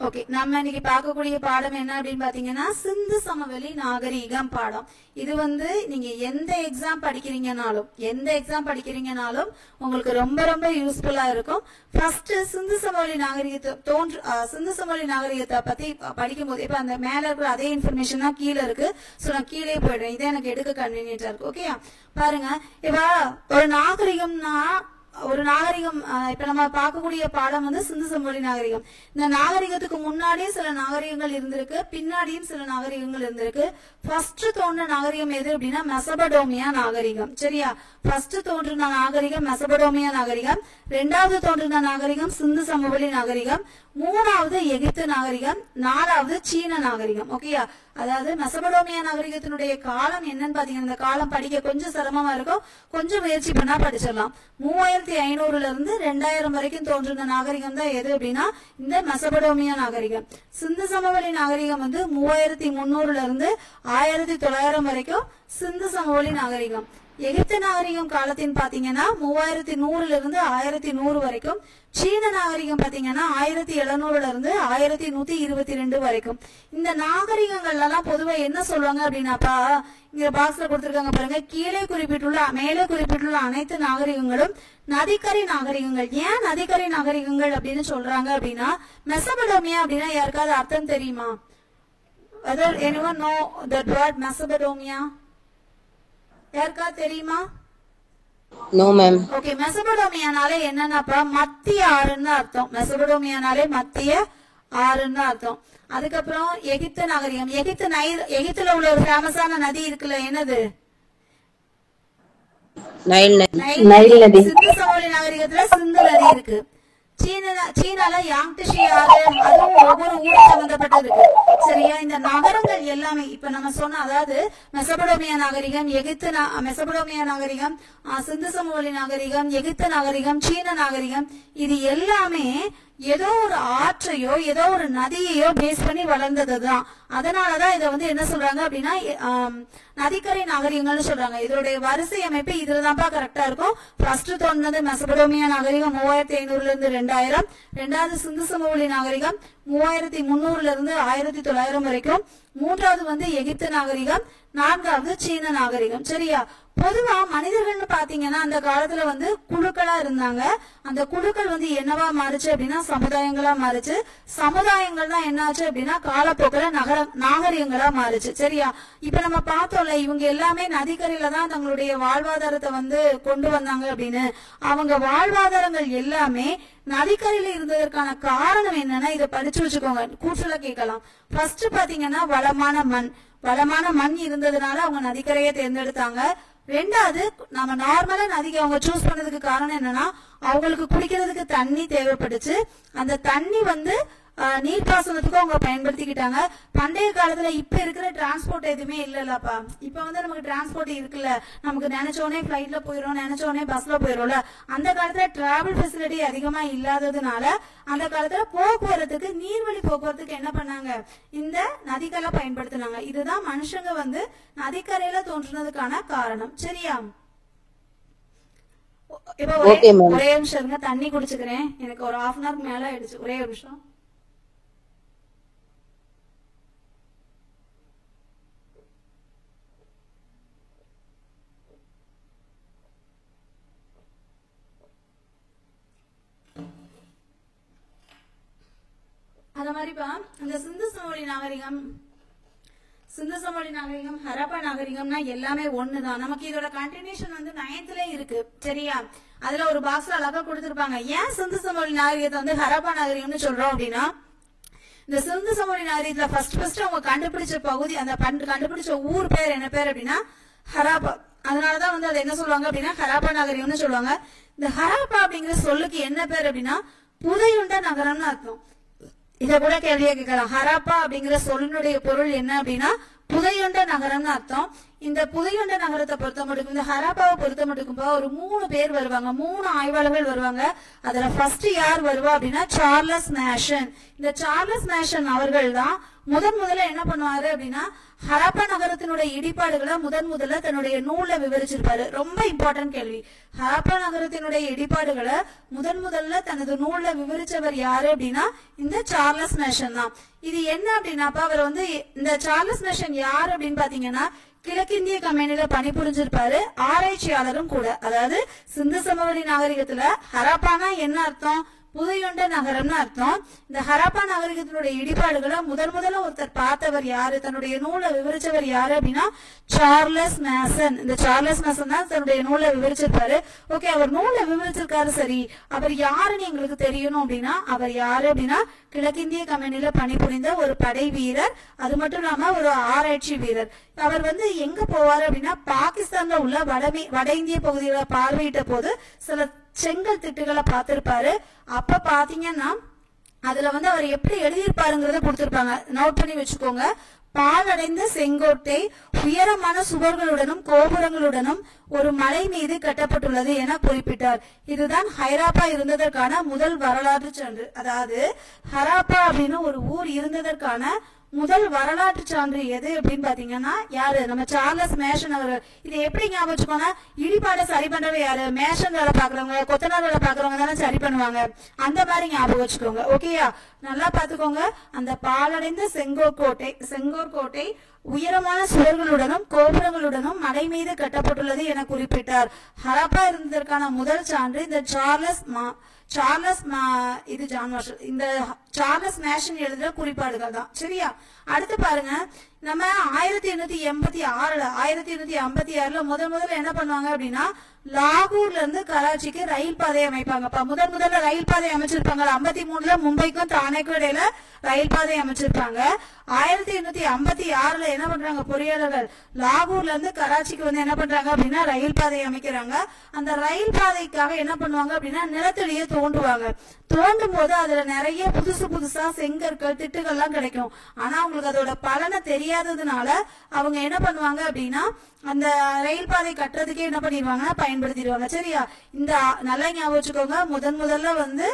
Okay, நம்ம இன்னைக்கு பார்க்கக்கூடிய பாடம் என்ன அப்படின்னு பாத்தீங்கன்னா சிந்து சமவெளி நாகரீகம் பாடம். இது நீங்க எந்த எக்ஸாம் படிக்கிறீங்கனாலும் உங்களுக்கு ரொம்ப ரொம்ப யூஸ்ஃபுல்லா இருக்கும். ஃபர்ஸ்ட் சிந்து சமவெளி நாகரிகத்தை பத்தி படிக்கும் போது இப்ப அந்த மேல இருக்கிற அதே இன்ஃபர்மேஷன் தான் கீழே இருக்கு. சோ நான் கீழே போயிடுறேன், இதே எனக்கு எடுக்க கன்வீனியன்டா இருக்கு. ஓகே, பாருங்க, இப்ப ஒரு நாகரிகம் இப்ப நம்ம பார்க்கக்கூடிய பாடம் சிந்து சமவெளி நாகரிகம். இந்த நாகரிகத்துக்கு முன்னாடியும் சில நாகரிகங்கள் இருந்திருக்கு, பின்னாடியும் சில நாகரிகங்கள் இருந்திருக்கு. ஃபர்ஸ்ட் தோன்ற நாகரிகம் எது அப்படின்னா மெசபடோமியா நாகரிகம். சரியா, ஃபர்ஸ்ட் தோன்றின நாகரிகம் மெசபடோமியா நாகரிகம், ரெண்டாவது தோன்றின நாகரிகம் சிந்து சமவெளி நாகரிகம், மூணாவது எகிப்து நாகரிகம், நாலாவது சீன நாகரிகம். ஓகேயா, அதாவது மெசபடோமியா நாகரிகத்தினுடைய காலம் என்னன்னு பாத்தீங்கன்னா இந்த காலம் படிக்க கொஞ்சம் சிரமமா இருக்கும், கொஞ்சம் முயற்சி பண்ணா படிச்சிடலாம். 3500 இருந்து 2000 வரைக்கும் தோன்றின நாகரிகம் தான் எது அப்படின்னா இந்த மெசபடோமியா நாகரிகம். சிந்து சமவெளி நாகரிகம் 3300 இருந்து 1900 வரைக்கும் சிந்து சமவெளி நாகரிகம். எகிப்து நாகரிகம் காலத்தின் பாத்தீங்கன்னா 3100 இருந்து 1100 வரைக்கும். சீன நாகரிகம் பாத்தீங்கன்னா 1700 இருந்து 1122 வரைக்கும். இந்த நாகரிகங்கள் எல்லாம் பொதுவா என்ன சொல்லுவாங்க அப்படின்னாப்பா, இங்க பாக்ஸ்ல கொடுத்திருக்காங்க பாருங்க, மேலே குறிப்பிட்டுள்ள அனைத்து நாகரிகங்களும் நதிக்கரை நாகரிகங்கள். ஏன் நதிக்கரை நாகரிகங்கள் அப்படின்னு சொல்றாங்க அப்படின்னா மெசபடோமியா அப்படின்னா யாருக்காவது அர்த்தம் தெரியுமா? Whether anyone know that word Mesopotamia? யாருக்கா தெரியுமா? No ma'am. ஓகே, மெசபடோமியானாலே என்னன்னாப்பா மத்திய ஆறுன்னு அர்த்தம். மெசபடோமியானாலே மத்திய ஆறுன்னு அர்த்தம். அதுக்கப்புறம் எகிப்து நாகரிகம், எகிப்துல உள்ள ஒரு ஃபேமஸான நதி இருக்குல்ல, என்னது? நைல் நதி. சிந்து சமவெளி நாகரிகத்துல சிந்து நதி இருக்கு. சீனால யாங்டிஷி ஆறு, அதுவும் ஒவ்வொரு ஊருக்கு சம்பந்தப்பட்டது இருக்கு. சரியா, இந்த நகரங்கள் எல்லாமே இப்ப நம்ம சொன்ன, அதாவது மெசபடோமியா நாகரிகம், மெசபடோமியா நாகரிகம், சிந்து சமவெளி நாகரிகம், எகிப்து நாகரிகம், சீன நாகரிகம், இது எல்லாமே ஏதோ ஒரு ஆற்றையோ ஏதோ ஒரு நதியையோ பேஸ் பண்ணி வளர்ந்ததுதான். அதனாலதான் இதை என்ன சொல்றாங்க அப்படின்னா நதிக்கரை நாகரிகங்கள்னு சொல்றாங்க. இதனுடைய வரிசை அமைப்பு இதுலதான்ப்பா கரெக்டா இருக்கும். ஃபர்ஸ்ட் தோன்றது மெசபடோமியா நாகரிகம் 3500 இருந்து 2000, ரெண்டாவது சிந்து சமவெளி நாகரிகம் 3300 இருந்து 1900 வரைக்கும், மூன்றாவது எகிப்து நாகரிகம், நான்காவது சீன நாகரிகம். சரியா, பொதுவா மனிதர்கள்னு பாத்தீங்கன்னா அந்த காலத்துல குழுக்களா இருந்தாங்க. அந்த குழுக்கள் என்னவா மாறுச்சு அப்படின்னா சமுதாயங்களா மாறுச்சு. சமுதாயங்கள் தான் என்னாச்சு அப்படின்னா காலப்போக்கில் நாகரிகங்களா மாறுச்சு. சரியா, இப்ப நம்ம பார்த்தோம்ல, இவங்க எல்லாமே நதிக்கரையில தான் தங்களுடைய வாழ்வாதாரத்தை கொண்டு வந்தாங்க அப்படின்னு. அவங்க வாழ்வாதாரங்கள் எல்லாமே நதிக்கரையில இருந்ததற்கான காரணம் என்னன்னா இதை படிச்சு வச்சுக்கோங்க, கூற்றுல கேட்கலாம். ஃபர்ஸ்ட் பாத்தீங்கன்னா வளமான மண் இருந்ததுனால அவங்க நதிக்கரையை தேர்ந்தெடுத்தாங்க. ரெண்டாவது, நம்ம நார்மலா நதிக்கு அவங்க சூஸ் பண்ணதுக்கு காரணம் என்னன்னா அவங்களுக்கு குடிக்கிறதுக்கு தண்ணி தேவைப்படுச்சு. அந்த தண்ணி நீர்ப்பாசனத்துக்கும் அவங்க பயன்படுத்திக்கிட்டாங்க. பண்டைய காலத்துல இப்ப இருக்கிற டிரான்ஸ்போர்ட் எதுவுமே இல்லல்லப்பா. இப்ப நமக்கு டிரான்ஸ்போர்ட் இருக்குல்ல, நமக்கு நினைச்சோடனே பிளைட்ல போயிடும், நினைச்சோடனே பஸ்ல போயிடும்ல. அந்த காலத்துல டிராவல் ஃபெசிலிட்டி அதிகமா இல்லாததுனால அந்த காலத்துல போக்குவரத்துக்கு, நீர்வழி போக்குவரத்துக்கு என்ன பண்ணாங்க, இந்த நதிகளை பயன்படுத்தினாங்க. இதுதான் மனுஷங்க நதிக்கரையில தோன்றுனதுக்கான காரணம். சரியா, இப்ப ஒரே நிமிஷம் இருங்க, தண்ணி குடிச்சுக்கிறேன். எனக்கு ஒரு 1/2 hour மேல ஆயிடுச்சு. ஒரே நிமிஷம். அந்த மாதிரிப்பா இந்த சிந்து சமவெளி நாகரிகம், ஹரப்பா நாகரிகம்னா எல்லாமே ஒண்ணுதான். நமக்கு இதோட கண்டினியூஷன் 9th இருக்கு. சரியா, அதுல ஒரு பாக்ஸ்ல அழகா கொடுத்திருப்பாங்க. ஏன் சிந்து சமவெளி நாகரிகத்தை ஹரப்பா நாகரிகம்னு சொல்றோம் அப்படின்னா இந்த சிந்து சமவெளி நாகரிகத்துல ஃபர்ஸ்ட் அவங்க கண்டுபிடிச்ச பகுதி, அந்த கண்டுபிடிச்ச ஊர் பேர் என்ன பேர் அப்படின்னா ஹராப்பா. அதனாலதான் அது என்ன சொல்லுவாங்க அப்படின்னா ஹராப்பா நாகரிகம்னு சொல்லுவாங்க. இந்த ஹராப்பா அப்படிங்கிற சொல்லுக்கு என்ன பேர் அப்படின்னா புதையுண்ட நகரம்னு அர்த்தம். இத கூட கேள்வியா கேட்கலாம். ஹராப்பா அப்படிங்கிற சொல்லினுடைய பொருள் என்ன அப்படின்னா புதையுண்ட நகரம்னு அர்த்தம். இந்த புதையுண்ட நகரத்தை பொறுத்த மட்டும், இந்த ஹராப்பாவை பொறுத்த மட்டும் ஒரு 3 பேர் வருவாங்க, 3 ஆய்வாளர்கள் வருவாங்க. அதுல ஃபர்ஸ்ட் யார் வருவா அப்படின்னா சார்லஸ் மேஷன். இந்த சார்லஸ் மேஷன் அவர்கள் தான் முதல்ல என்ன பண்ணுவாரு அப்படின்னா ஹராப்பா நகரத்தினுடைய இடிபாடுகளை முதல்ல தன்னுடைய நூல்ல விவரிச்சிருப்பாரு. ரொம்ப இம்பார்ட்டன்ட் கேள்வி. ஹராப்பா நகரத்தினுடைய இடிபாடுகளை முதல்ல தனது நூல்ல விவரிச்சவர் யாரு அப்படின்னா இந்த சார்லஸ் மேஷன் தான். இது என்ன அப்படின்னாப்பா, அவர் வந்து இந்த சார்லஸ் மேஷன் யார் அப்படின்னு பாத்தீங்கன்னா கிழக்கிந்திய கம்பெனில பணிபுரிஞ்சிருப்பாரு, ஆராய்ச்சியாளரும் கூட. அதாவது சிந்து சமவெளி நாகரிகத்துல ஹராப்பானா என்ன அர்த்தம், புதையுண்ட நகரம்னு அர்த்தம். இந்த ஹராப்பா நாகரிகத்தினுடைய இடிபாடுகளை முதல்ல ஒருத்தர் பார்த்தவர் யாரு, தன்னுடைய நூலை விவரிச்சவர் யாரு அப்படின்னா சார்லஸ் மேசன். இந்த சார்லஸ் மேசன் தான் தன்னுடைய நூலை விவரிச்சிருப்பாரு. ஓகே, அவர் நூலை விவரிச்சிருக்காரு, சரி, அவர் யாருன்னு எங்களுக்கு தெரியணும் அப்படின்னா அவர் யாரு அப்படின்னா கிழக்கிந்திய கம்பெனில பணிபுரிந்த ஒரு படை வீரர், அது மட்டும் இல்லாம ஒரு ஆராய்ச்சி வீரர். அவர் வந்து எங்க போவாரு அப்படின்னா பாகிஸ்தான்ல உள்ள வட இந்திய பகுதிகளை பார்வையிட்ட போது சில செங்கல் திட்டுகளை பார்த்திருப்பாரு. அப்ப பாத்தீங்கன்னா அதுல வந்து அவர் எப்படி எழுதியிருப்பாருங்கிறத கொடுத்திருப்பாங்க, நோட் பண்ணி வச்சுக்கோங்க. பாலடைந்த செங்கோட்டை உயரமான சுவர்களுடனும் கோபுரங்களுடனும் ஒரு மலை மீது கட்டப்பட்டுள்ளது என குறிப்பிட்டார். இதுதான் ஹராப்பா இருந்ததற்கான முதல் வரலாற்று சான்று. அதாவது ஹராப்பா அப்படின்னு ஒரு ஊர் இருந்ததற்கான முதல் வரலாற்று சான்று எது அப்படின்னு பாத்தீங்கன்னா யாரு, நம்ம சார்லஸ் மேஷன் அவர்கள். இதை எப்படி ஞாபகம் வச்சுக்கோங்க, இடிபாடை சரி பண்றவங்க யாரு, மேஷன் வேலை பாக்குறவங்க, கொத்தனார் வேலை பாக்குறவங்க தானே சரி பண்ணுவாங்க. அந்த மாதிரி ஞாபகம் வச்சுக்கோங்க. ஓகேயா, நல்லா பாத்துக்கோங்க. அந்த பாலடைந்த செங்கோர் கோட்டை உயரமான சுவர்களுடனும் கோபுரங்களுடனும் மலை மீது கட்டப்பட்டுள்ளது என குறிப்பிட்டார். ஹராப்பா இருந்ததற்கான முதல் சான்று இந்த இது ஜான் மார்ஷல், இந்த சார்லஸ் மேஷன் எழுதுற குறிப்பாடுகள் தான். சரியா, அடுத்து பாருங்க, நம்ம 1856ல முதல்ல என்ன பண்ணுவாங்க அப்படின்னா லாகூர்ல இருந்து கராச்சிக்கு ரயில் பாதை அமைப்பாங்கப்பா. முதல்ல ரயில் பாதை அமைச்சிருப்பாங்க. 53ல மும்பைக்கும் தானேக்கும் இடையில ரயில் பாதை அமைச்சிருப்பாங்க. 1856ல என்ன பண்றாங்க பொறியாளர்கள், லாகூர்ல இருந்து கராச்சிக்கு வந்து என்ன பண்றாங்க அப்படின்னா ரயில் பாதை அமைக்கிறாங்க. அந்த ரயில் பாதைக்காக என்ன பண்ணுவாங்க அப்படின்னா நிலத்தடியை தோண்டுவாங்க. தோண்டும் போது அதுல நிறைய புதுசா செங்கற்கள் திட்டுகள்லாம் கிடைக்கும். ஆனா அவங்களுக்கு அதோட பலனை தெரியாததுனால அவங்க என்ன பண்ணுவாங்க அப்படின்னா அந்த ரயில் பாதை கட்டுறதுக்கே என்ன பண்ணிடுவாங்கன்னா பயன்படுத்திடுவாங்க. சரியா, இந்த நல்லா ஞாபகம் வச்சுக்கோங்க. முதல்ல வந்து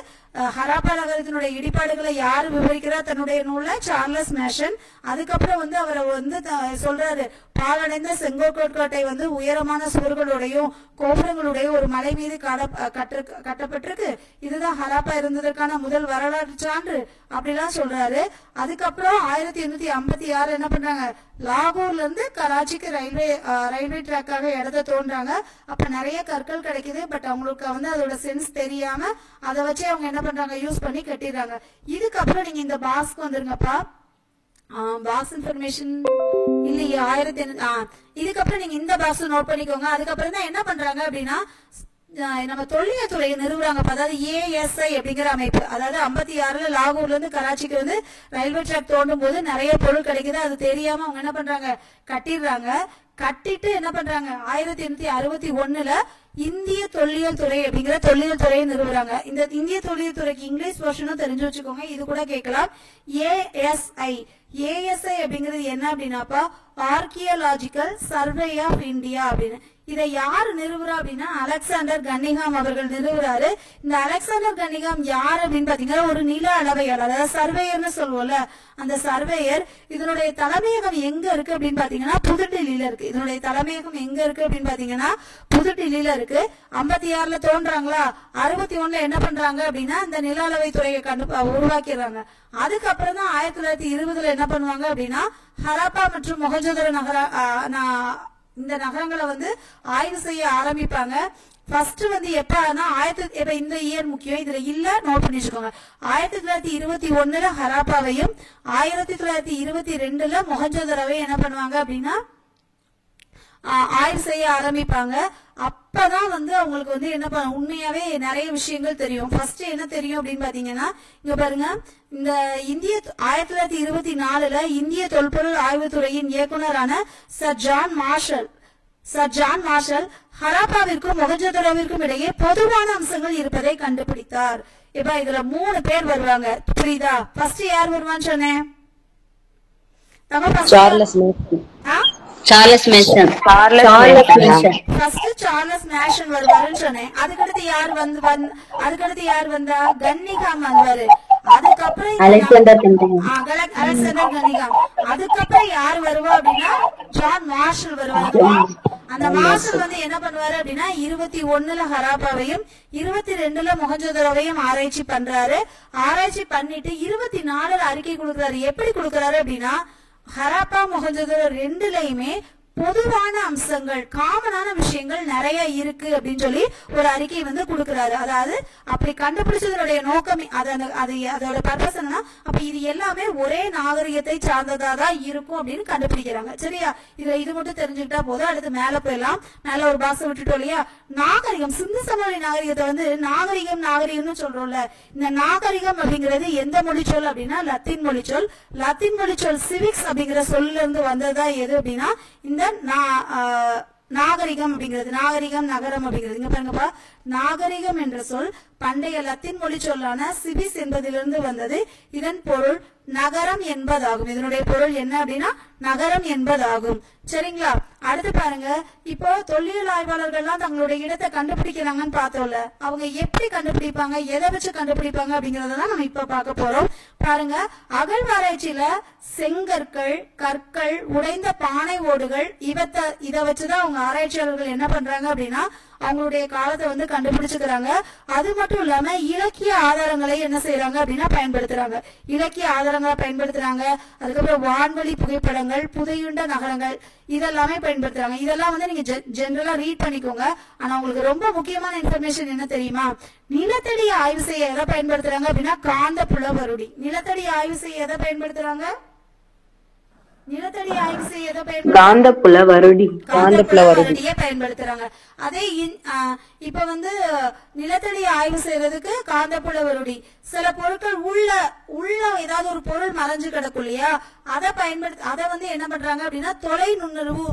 ஹராப்பா நகரத்தினுடைய இடிபாடுகளை யாரு விவரிக்கிறா தன்னுடைய நூல்ல, சார்லஸ் மேஷன். அதுக்கப்புறம் வந்து அவரை வந்து சொல்றாரு, பாலடைந்த செங்கோட்டை வந்து உயரமான சுவர்களுடையும் கோபுரங்களுடையும் ஒரு மலை மீது கட்டப்பட்டிருக்கு, இதுதான் ஹராப்பா இருந்ததற்கான முதல் வரலாற்று சான்று அப்படிலாம் சொல்றாரு. அதுக்கப்புறம் 1856 என்ன பண்றாங்க, லாகூர்ல இருந்து கராச்சிக்கு ரயில்வே ட்ராக்காக இடத்த தோன்றாங்க. அப்ப நிறைய கற்கள் கிடைக்குது. பட் அவங்களுக்கு வந்து அதோட சென்ஸ் தெரியாம அதை வச்சு அவங்க என்ன பண்றாங்க, யூஸ் பண்ணி கட்டிடுறாங்க. இதுக்கப்புறம் நீங்க இந்த பாக்ஸ்க்கு வந்துருங்கப்பா. பாக்ஸ் இன்ஃபர்மேஷன் இல்லையா, இதுக்கப்புறம் நீங்க இந்த பாக்ஸ் நோட் பண்ணிக்கோங்க. அதுக்கப்புறம் தான் என்ன பண்றாங்க அப்படின்னா நம்ம தொல்லியல் துறையை நிறுவுறாங்க. அதாவது ASI அப்படிங்கிற அமைப்பு. அதாவது 56ல லாகூர்ல இருந்து கராச்சிக்கு வந்து ரயில்வே ட்ராக் தோண்டும் போது நிறைய பொருள் கிடைக்குது. அது தெரியாம அவங்க என்ன பண்றாங்க, கட்டிடுறாங்க. கட்டிட்டு என்ன பண்றாங்க, 1861ல இந்திய தொல்லியல் துறை அப்படிங்கிற தொல்லியல் துறையை நிறுவுறாங்க. இந்த இந்திய தொல்லியல் துறைக்கு இங்கிலீஷ் வெர்ஷனும் தெரிஞ்சு வச்சுக்கோங்க, இது கூட கேட்கலாம். ASI அப்படிங்கிறது என்ன அப்படின்னாப்பா ஆர்கியாலஜிக்கல் சர்வே ஆஃப் இந்தியா அப்படின்னு. இதை யாரு நிறுவுறா அப்படின்னா அலெக்சாண்டர் கன்னிங்ஹாம் அவர்கள் நிறுவுறாரு. இந்த அலெக்சாண்டர் கன்னிங்ஹாம் யார் அப்படின்னு பாத்தீங்கன்னா ஒரு நில அளவையாளர், அதாவது சர்வேயர்னு சொல்லுவோம்ல, அந்த சர்வேயர். இதனுடைய தலைமையகம் எங்க இருக்கு அப்படின்னு பாத்தீங்கன்னா புதுடில்லியில இருக்கு. இதனுடைய தலைமையகம் எங்க இருக்கு அப்படின்னு பாத்தீங்கன்னா புதுடில்லியில இருக்கு. 56ல தோன்றாங்களா, 61ல என்ன பண்றாங்க அப்படின்னா இந்த நில அளவை துறையை உருவாக்கிடுறாங்க. அதுக்கப்புறம் தான் 1920ல என்ன பண்ணுவாங்க அப்படின்னா ஹராப்பா மற்றும் மொஹஞ்சதாரோ இந்த நகரங்களை வந்து ஆய்வு செய்ய ஆரம்பிப்பாங்க. ஃபர்ஸ்ட் வந்து எப்பன்னா இந்த இயர் முக்கியம், இதுல இல்ல நோட் பண்ணி வச்சுக்கோங்க. 1921ல ஹராப்பாவையும் 1922ல மொஹஞ்சதாரோவையும் என்ன பண்ணுவாங்க அப்படின்னா ஆய்வு செய்ய ஆரம்பிப்பாங்க. அப்பதான் வந்து அவங்களுக்கு வந்து என்ன உண்மையாவே நிறைய விஷயங்கள் தெரியும். ஃபர்ஸ்ட் என்ன தெரியும் அப்படின்னு பாத்தீங்கன்னா இங்க பாருங்க, இந்த 1924ல இந்திய தொல்பொருள் ஆய்வுத்துறையின் இயக்குனரான சர் ஜான் மார்ஷல் ஹராப்பாவிற்கும் மொஹஞ்சதாரோவிற்கும் இடையே பொதுவான அம்சங்கள் இருப்பதை கண்டுபிடித்தார். இப்ப இதுல 3 பேர் வருவாங்க, புரியுதா? ஃபர்ஸ்ட் யார் வருவான்னு சொன்னேன், சார்லஸ் மேசன். ஃபர்ஸ்ட் சார்லஸ் மேஷன் வருவாருன்னு சொன்னேன். அதுக்கடுத்து யார் வந்தா கன்னிகாம் வருவாரு. அதுக்கப்புறம் அலெக்சாண்டர் கன்னிகாம். அதுக்கப்புறம் யார் வருவா அப்படின்னா ஜான் மார்ஷல் வருவாரு. அந்த மார்ஷல் வந்து என்ன பண்ணுவாரு அப்படின்னா 21 ஹராப்பாவையும் 22 மொஹஞ்சதாரோவையும் ஆராய்ச்சி பண்றாரு. ஆராய்ச்சி பண்ணிட்டு 24 அறிக்கை கொடுக்கறாரு. எப்படி கொடுக்கறாரு அப்படின்னா ஹராப்பா மொஹஞ்சதாரோ ரெண்டுலயுமே பொதுவான அம்சங்கள் காமனான விஷயங்கள் நிறைய இருக்கு அப்படின்னு சொல்லி ஒரு அறிக்கை வந்து கொடுக்கிறாரு. அதாவது அப்படி கண்டுபிடிச்சதனுடைய நோக்கமே அதோட பர்பஸ் என்னன்னா அப்ப இது எல்லாமே ஒரே நாகரிகத்தை சார்ந்ததா தான் இருக்கும் அப்படின்னு கண்டுபிடிக்கிறாங்க. சரியா? இது மட்டும் தெரிஞ்சுக்கிட்டா போதும். அடுத்து மேல போயிடலாம். மேல ஒரு பாக்ஸ் விட்டுட்டோம் இல்லையா? நாகரிகம், சிந்து சமவெளி நாகரிகத்தை வந்து நாகரிகம்னு சொல்றோம்ல. இந்த நாகரிகம் அப்படிங்கிறது எந்த மொழிச்சொல் அப்படின்னா லத்தீன் மொழிச்சொல். லத்தீன் மொழிச்சொல் சிவிக்ஸ் அப்படிங்கிற சொல்ல இருந்து வந்ததா எது அப்படின்னா இந்த நாகரிகம் அப்படிங்கிறது. நாகரிகம் நகரம் அப்படிங்கிறது. இங்க பாருங்கப்பா, நாகரிகம் என்ற சொல் பண்டைய லத்தீன் மொழி சொல்லான சிவிஸ் என்பதிலிருந்து வந்தது. இதன் பொருள் நகரம் என்பதாகும். இதனுடைய பொருள் என்ன அப்படின்னா நகரம் என்பதாகும். சரிங்களா? அடுத்து பாருங்க, இப்போ தொல்லியல் ஆய்வாளர்கள்லாம் தங்களுடைய இடத்தை கண்டுபிடிக்கிறாங்கன்னு பார்த்தோம்ல. அவங்க எப்படி கண்டுபிடிப்பாங்க, எதை வச்சு கண்டுபிடிப்பாங்க அப்படிங்கறதான் நம்ம இப்ப பார்க்க போறோம். பாருங்க, அகழ்வாராய்ச்சியில செங்கற்கள், கற்கள், உடைந்த பானை ஓடுகள் இதை வச்சுதான் அவங்க ஆராய்ச்சியாளர்கள் என்ன பண்றாங்க அப்படின்னா அவங்களுடைய காலத்தை வந்து கண்டுபிடிச்சுக்கிறாங்க. அது மட்டும் இல்லாம இலக்கிய ஆதாரங்களை என்ன செய்யறாங்க அப்படின்னா பயன்படுத்துறாங்க. இலக்கிய ஆதாரங்களை பயன்படுத்துறாங்க. அதுக்கப்புறம் வான்வழி புகைப்படங்கள், புதையுண்ட நகரங்கள் இதெல்லாமே பயன்படுத்துறாங்க. இதெல்லாம் வந்து நீங்க ஜெனரலா ரீட் பண்ணிக்கோங்க. ஆனா உங்களுக்கு ரொம்ப முக்கியமான இன்ஃபர்மேஷன் என்ன தெரியுமா? நிலத்தடி ஆய்வு செய்ய எதை பயன்படுத்துறாங்க அப்படின்னா காந்த புலவருடி. நிலத்தடி ஆய்வு செய்ய எதை பயன்படுத்துறாங்க? நிலத்தடி ஆய்வு செய்ய காந்தப்புல வருடியை பயன்படுத்துறாங்க. அதே இப்ப வந்து நிலத்தடி ஆய்வு செய்யறதுக்கு காந்தப்புல வருடி. சில பொருட்கள் உள்ள ஏதாவது ஒரு பொருள் மறைஞ்சு கிடக்கும் இல்லையா? அதை வந்து என்ன பண்றாங்க அப்படின்னா தொலை நுண்ணுணர்வு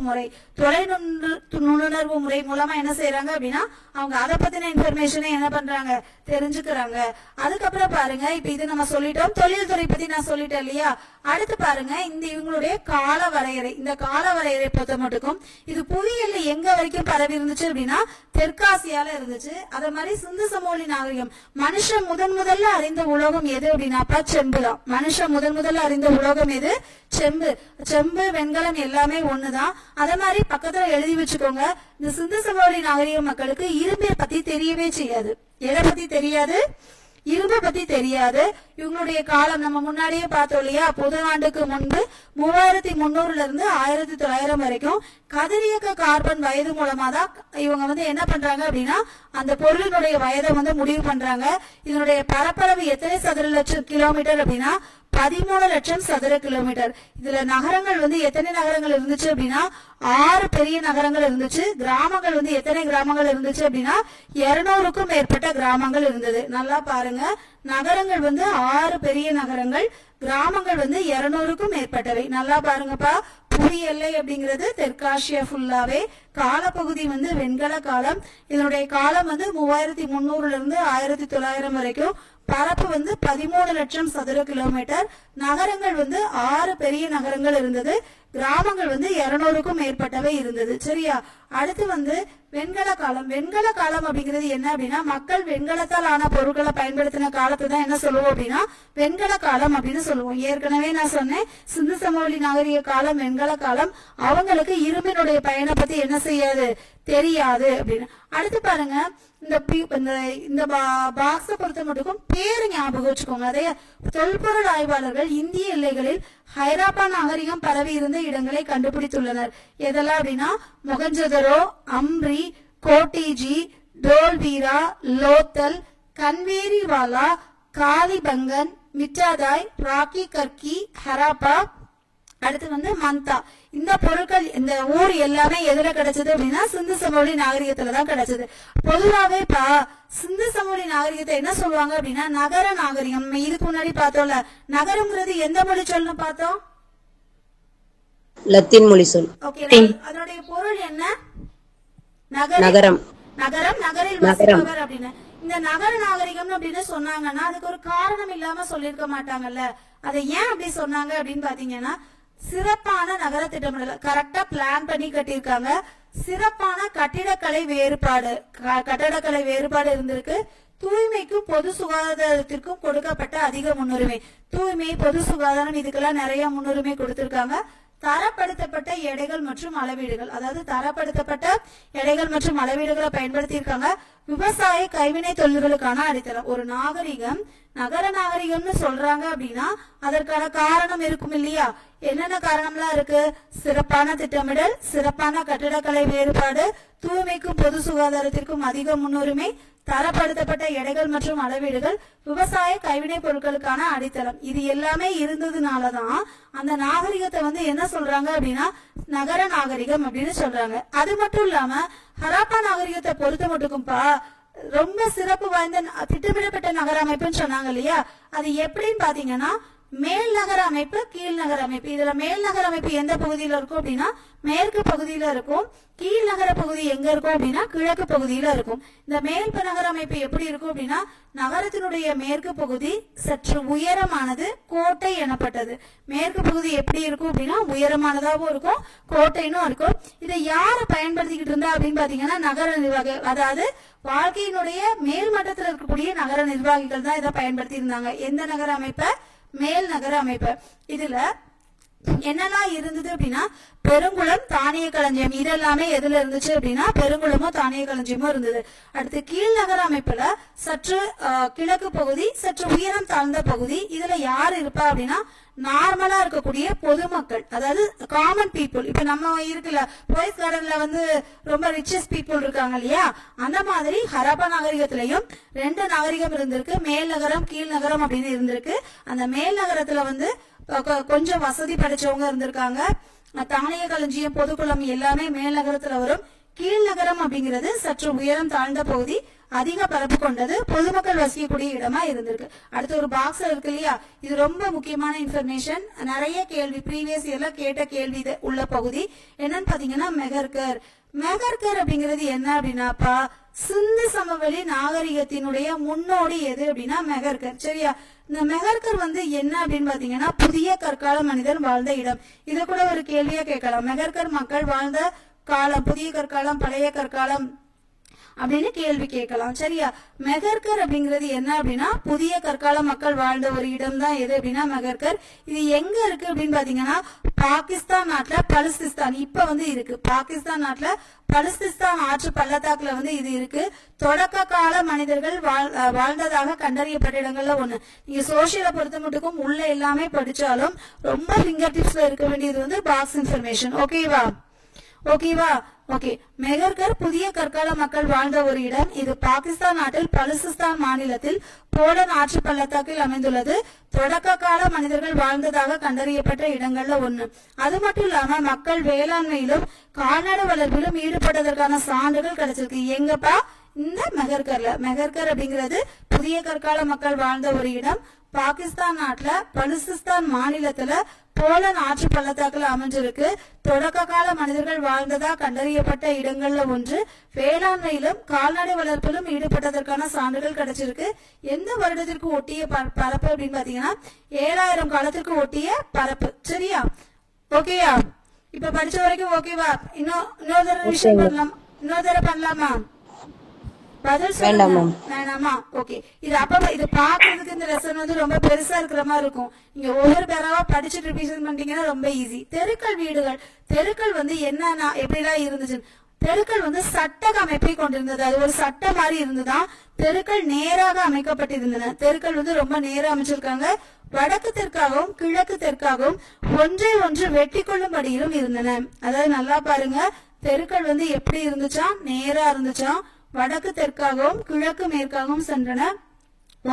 முறை மூலமா என்ன செய்யறாங்க அப்படின்னா அவங்க அதை பத்தின இன்ஃபர்மேஷனை என்ன பண்றாங்க தெரிஞ்சுக்கிறாங்க. அதுக்கப்புறம் பாருங்க, இப்ப இது நம்ம சொல்லிட்டோம். தொழில் துறை பத்தி நான் சொல்லிட்டேன் இல்லையா? அடுத்து பாருங்க, இவங்களுடைய கால வரையறை. இந்த கால வரையறை பொறுத்த மட்டுக்கும் இது புவியியல்ல எங்க வரைக்கும் பரவி இருந்துச்சு அப்படின்னா தெற்காசியால இருந்துச்சு. அதே மாதிரி சிந்து சமவெளி நாகரிகம் மனுஷன் முதல்ல அறிந்த உலோகம் எது அப்படின்னாப்பா செம்பு தான். மனுஷன் முதல்ல அறிந்த உலோகம் எது? செம்பு, வெண்கலம் எல்லாமே ஒண்ணுதான். அதே மாதிரி பக்கத்துல எழுதி வச்சுக்கோங்க, இந்த சிந்து சமவெளி நாகரிக மக்களுக்கு இரும்பை பத்தி தெரியவே செய்யாது. எதை பத்தி தெரியாது? இரும்பு பத்தி தெரியாது. இவங்களுடைய காலம் நம்ம முன்னாடியே பார்த்தோம் இல்லையா? பொது ஆண்டுக்கு முன்பு 3300 இருந்து 1900 வரைக்கும் கதிரியக்க கார்பன் வயது மூலமா தான் இவங்க வந்து என்ன பண்றாங்க அப்படின்னா அந்த பொருளினுடைய வயதை வந்து முடிவு பண்றாங்க. இதனுடைய பரப்பளவு எத்தனை சதுர லட்சம் கிலோமீட்டர் அப்படின்னா 13 லட்சம் சதுர கிலோமீட்டர். இதுல நகரங்கள் வந்து எத்தனை நகரங்கள் இருந்துச்சு அப்படின்னா 6 பெரிய நகரங்கள் இருந்துச்சு. கிராமங்கள் வந்து எத்தனை கிராமங்கள் இருந்துச்சு அப்படின்னா 200க்கும் மேற்பட்ட கிராமங்கள் இருந்தது. நல்லா பாருங்க, நகரங்கள் வந்து 6 பெரிய நகரங்கள், கிராமங்கள் வந்து 200க்கும் மேற்பட்டவை. நல்லா பாருங்கப்பா, புவி எல்லை அப்படிங்கிறது தெற்காசியா ஃபுல்லாவே. காலப்பகுதி வந்து வெண்கல காலம். இதனுடைய காலம் வந்து 3300 இருந்து 1900 வரைக்கும். பரப்பு வந்து 13 லட்சம் சதுர கிலோமீட்டர். நகரங்கள் வந்து 6 பெரிய நகரங்கள் இருந்தது. கிராமங்கள் வந்து 200க்கும் மேற்பட்டவை இருந்தது. சரியா? அடுத்து வந்து வெண்கல காலம். வெண்கல காலம் அப்படிங்கிறது என்ன அப்படின்னா மக்கள் வெண்கலத்தால் ஆன பொருட்களை பயன்படுத்தின காலத்தை தான் என்ன சொல்லுவோம் அப்படின்னா வெண்கல காலம் அப்படின்னு சொல்லுவோம். ஏற்கனவே நான் சொன்னேன், சிந்து சமவெளி நாகரிக காலம் வெண்கல காலம். அவங்களுக்கு இரும்பினுடைய பயனை பத்தி என்ன செய்யாது, தெரியாது அப்படின்னு. அடுத்து பாருங்க, இந்த பாக்ஸ பொறுத்த மட்டும் பேரு ஞாபகம் வச்சுக்கோங்க. அதே தொல்பொருள் ஆய்வாளர்கள் இந்திய எல்லைகளில் ஹைராப்பா நாகரிகம் பரவி இருந்த இடங்களை கண்டுபிடித்துள்ளனர். எதெல்லாம் அப்படின்னா மொஹஞ்சதரோ, அம்ரி, கோட்டிஜி, டோல்வீரா, லோத்தல், கன்வேரிவாலா, காலிபங்கன், மிட்டாதாய், ராக்கி கர்கி, ஹராப்பா, அடுத்து வந்து மந்தா. இந்த பொருட்கள், இந்த ஊர் எல்லாமே எதுல கிடைச்சது அப்படின்னா சிந்து சமவெளி நாகரிகத்துலதான் கிடைச்சது. பொதுவாகவே சிந்து சமவெளி நாகரிகத்தை என்ன சொல்லுவாங்க அப்படின்னா நகர நாகரிகம். இதுக்கு முன்னாடி பார்த்தோம்ல, நகரம்ங்கிறது எந்த மொழி சொல்னு பார்த்தோம்? லத்தீன் மொழி சொல். ஓகே, அதனுடைய பொருள் என்ன? நகரம். நகரில் வசிப்பவர் அப்படின்னு. இந்த நகர நாகரிகம் அப்படின்னு சொன்னாங்கன்னா அதுக்கு ஒரு காரணம் இல்லாம சொல்லிருக்க மாட்டாங்கல்ல. அதை ஏன் அப்படி சொன்னாங்க அப்படின்னு பாத்தீங்கன்னா சிறப்பான நகர திட்டமிடல் கரெக்டா பிளான் பண்ணி கட்டியிருக்காங்க. சிறப்பான கட்டிடக்கலை வேறுபாடு இருந்திருக்கு. தூய்மைக்கும் பொது சுகாதாரத்திற்கும் கொடுக்கப்பட்ட அதிக முன்னுரிமை. தூய்மை, பொது சுகாதாரம் இதுக்கெல்லாம் நிறைய முன்னுரிமை கொடுத்திருக்காங்க. தரப்படுத்தப்பட்ட எடைகள் மற்றும் அளவீடுகள், அதாவது தரப்படுத்தப்பட்ட எடைகள் மற்றும் அளவீடுகளை பயன்படுத்தி இருக்காங்க. விவசாய கைவினை தொழில்களுக்கான அடித்தளம். ஒரு நாகரிகம் நகர நாகரிகம்னு சொல்றாங்க அப்படின்னா அதற்கான காரணம் இருக்கும் இல்லையா? என்னென்ன காரணம்லாம் இருக்கு? சிறப்பான திட்டமிடல், சிறப்பான கட்டிடக்கலை வேறுபாடு, தூய்மைக்கும் பொது சுகாதாரத்திற்கும் அதிக முன்னுரிமை, தரப்படுத்தப்பட்ட எடைகள் மற்றும் அளவீடுகள், விவசாய கைவினை பொருட்களுக்கான அடித்தளம். இது எல்லாமே இருந்ததுனாலதான் அந்த நாகரிகத்தை என்ன சொல்றாங்க அப்படின்னா நகர நாகரிகம் அப்படின்னு சொல்றாங்க. அது மட்டும் இல்லாம ஹராப்பா நாகரிகத்தை பொறுத்த மட்டுக்கும்பா ரொம்ப சிறப்பு வாய்ந்த திட்டமிடப்பட்ட நகர அமைப்புன்னு சொன்னாங்க இல்லையா? அது எப்படின்னு பாத்தீங்கன்னா மேல் நகர அமைப்பு, கீழ் நகர அமைப்பு. இதுல மேல் நகர அமைப்பு எந்த பகுதியில இருக்கும் அப்படின்னா மேற்கு பகுதியில இருக்கும். கீழ் நகர பகுதி எங்க இருக்கும் அப்படின்னா கிழக்கு பகுதியில இருக்கும். இந்த மேல் நகர அமைப்பு எப்படி இருக்கும் அப்படின்னா நகரத்தினுடைய மேற்கு பகுதி சற்று உயரமானது, கோட்டை எனப்பட்டது. மேற்கு பகுதி எப்படி இருக்கும் அப்படின்னா உயரமானதாகவும் இருக்கும், கோட்டைன்னு இருக்கும். இதை யாரு பயன்படுத்திக்கிட்டு இருந்தா அப்படின்னு பாத்தீங்கன்னா நகர நிர்வாக, அதாவது வாழ்க்கையினுடைய மேல் மட்டத்தில் இருக்கக்கூடிய நகர நிர்வாகிகள் தான் இதை பயன்படுத்தி இருந்தாங்க. எந்த நகர அமைப்ப? மேல் நகர அமைப்பு. இதுல என்னெல்லாம் இருந்தது அப்படின்னா பெருங்குளம், தானிய களஞ்சியம், இதெல்லாமே எதுல இருந்துச்சு அப்படின்னா பெருங்குளமும் தானிய களஞ்சியமும் இருந்தது. அடுத்து கீழ் நகர அமைப்புல சற்று கிழக்கு பகுதி, சற்று உயரம் தாழ்ந்த பகுதி. இதுல யார் இருப்பா அப்படின்னா நார்மலா இருக்கக்கூடிய பொதுமக்கள், அதாவது காமன் பீப்புள். இப்ப நம்ம இருக்குல்ல போய்ஸ் கார்டன்ல ரொம்ப ரிச்சஸ்ட் பீப்புள் இருக்காங்க இல்லையா? அந்த மாதிரி ஹரப்பா நாகரிகத்திலையும் 2 நாகரிகம் இருந்திருக்கு. மேல் நகரம், கீழ் நகரம் அப்படின்னு இருந்திருக்கு. அந்த மேல் நகரத்துல கொஞ்சம் வசதி படைச்சவங்க இருந்திருக்காங்க. தானிய களஞ்சியம், பொதுக்குளம் எல்லாமே மேல் நகரத்துல வரும். கீழ் நகரம் அப்படிங்கிறது சற்று உயரம் தாழ்ந்த பகுதி, அதிக பரப்பு கொண்டது, பொதுமக்கள் வசிக்கக்கூடிய இடமா இருந்திருக்கு. அடுத்து ஒரு பாக்ஸ் இருக்கு இல்லையா? இது ரொம்ப முக்கியமான இன்ஃபர்மேஷன். நிறைய கேள்வி ப்ரீவியஸ் இயர்ல கேட்ட கேள்வி உள்ள பகுதி என்னன்னு பாத்தீங்கன்னா மெகர்கர். மெகர்கர் அப்படிங்கிறது என்ன அப்படின்னாப்பா சிந்து சமவெளி நாகரிகத்தினுடைய முன்னோடி எது அப்படின்னா மெகர்கர். சரியா? இந்த மெகர்கர் என்ன அப்படின்னு பாத்தீங்கன்னா புதிய கற்கால மனிதன் வாழ்ந்த இடம். இத கூட ஒரு கேள்வியா கேட்கலாம். மெகர்கர் மக்கள் வாழ்ந்த காலம் புதிய கற்காலம், பழைய கற்காலம் அப்படின்னு கேள்வி கேட்கலாம். சரியா? மெகர்கர் அப்படிங்கிறது என்ன அப்படின்னா புதிய கற்கால மக்கள் வாழ்ந்த ஒரு இடம் தான் எது அப்படின்னா மெகர்கர். இது எங்க இருக்கு அப்படின்னு பாத்தீங்கன்னா பாகிஸ்தான் நாட்டுல பலுசிஸ்தான் இப்ப இருக்கு. பாகிஸ்தான் நாட்டுல பலுசிஸ்தான் ஆற்று பள்ளத்தாக்குல இது இருக்கு. தொடக்க கால மனிதர்கள் வாழ்ந்ததாக கண்டறியப்பட்ட இடங்கள்ல ஒண்ணு. நீங்க சோசியலை பொறுத்த மட்டுக்கும் உள்ள எல்லாமே படிச்சாலும் ரொம்ப ஃபிங்கர் டிப்ஸ்ல இருக்க வேண்டியது பாக்ஸ் இன்ஃபர்மேஷன். ஓகேவா? ஓகே. மெகர்கர் புதிய கற்கால மக்கள் வாழ்ந்த ஒரு இடம். இது பாகிஸ்தான் நாட்டில் பலுசிஸ்தான் மாநிலத்தில் போலன் ஆற்று பள்ளத்தாக்கில் அமைந்துள்ளது. தொடக்க கால மனிதர்கள் வாழ்ந்ததாக கண்டறியப்பட்ட இடங்கள்ல ஒண்ணு. அது மட்டும் இல்லாம மக்கள் வேளாண்மையிலும் கால்நடை வளர்ப்பிலும் ஈடுபட்டதற்கான சான்றுகள் கிடைச்சிருக்கு. எங்கப்பா? இந்த மெகர்கர்ல. மெகர்கர் அப்படிங்கிறது புதிய கற்கால மக்கள் வாழ்ந்த ஒரு இடம். பாகிஸ்தான் நாட்டுல பலுசிஸ்தான் மாநிலத்துல போலன் ஆற்று பள்ளத்தாக்குல அமைஞ்சிருக்கு. தொடக்க கால மனிதர்கள் வாழ்ந்ததா கண்டறியப்பட்ட இடங்கள்ல ஒன்று. வேளாண்மையிலும் கால்நடை வளர்ப்பிலும் ஈடுபட்டதற்கான சான்றுகள் கிடைச்சிருக்கு. எந்த வருடத்திற்கு ஒட்டிய பரப்பு அப்படின்னு பாத்தீங்கன்னா 7000 காலத்திற்கு ஒட்டிய பரப்பு. சரியா? ஓகேயா? இப்ப படிச்ச வரைக்கும் ஓகேவா? இன்னொரு தடவை விஷயம் பண்ணலாம். இன்னொரு தடவை பண்ணலாமா? பதில் வேணாமா? ஓகே. இது பாக்குறதுக்கு இந்த லெசன் ரொம்ப பெருசா இருக்கிற மாதிரி இருக்கும். நீங்க ஒவ்வொரு பேராவா படிச்சு ரிவிஷன் பண்ணிட்டீங்கன்னா ரொம்ப ஈஸி. தெருக்கள், வீடுகள். தெருக்கள் என்னன்னா எப்படிலாம் இருந்துச்சு? தெருக்கள் சட்டக அமைப்பை கொண்டிருந்தது. அது ஒரு சட்ட மாதிரி இருந்துதான். தெருக்கள் நேராக அமைக்கப்பட்டிருந்தன. தெருக்கள் ரொம்ப நேரா அமைச்சிருக்காங்க. வடக்கு தெற்காகவும் கிழக்கு தெற்காகவும் ஒன்றை ஒன்று வெட்டி கொள்ளும்படியிலும் இருந்தன. அதாவது நல்லா பாருங்க, தெருக்கள் எப்படி இருந்துச்சாம்? நேரா இருந்துச்சாம். வடக்கு தெற்காகவும் கிழக்கு மேற்காகவும் சென்றன.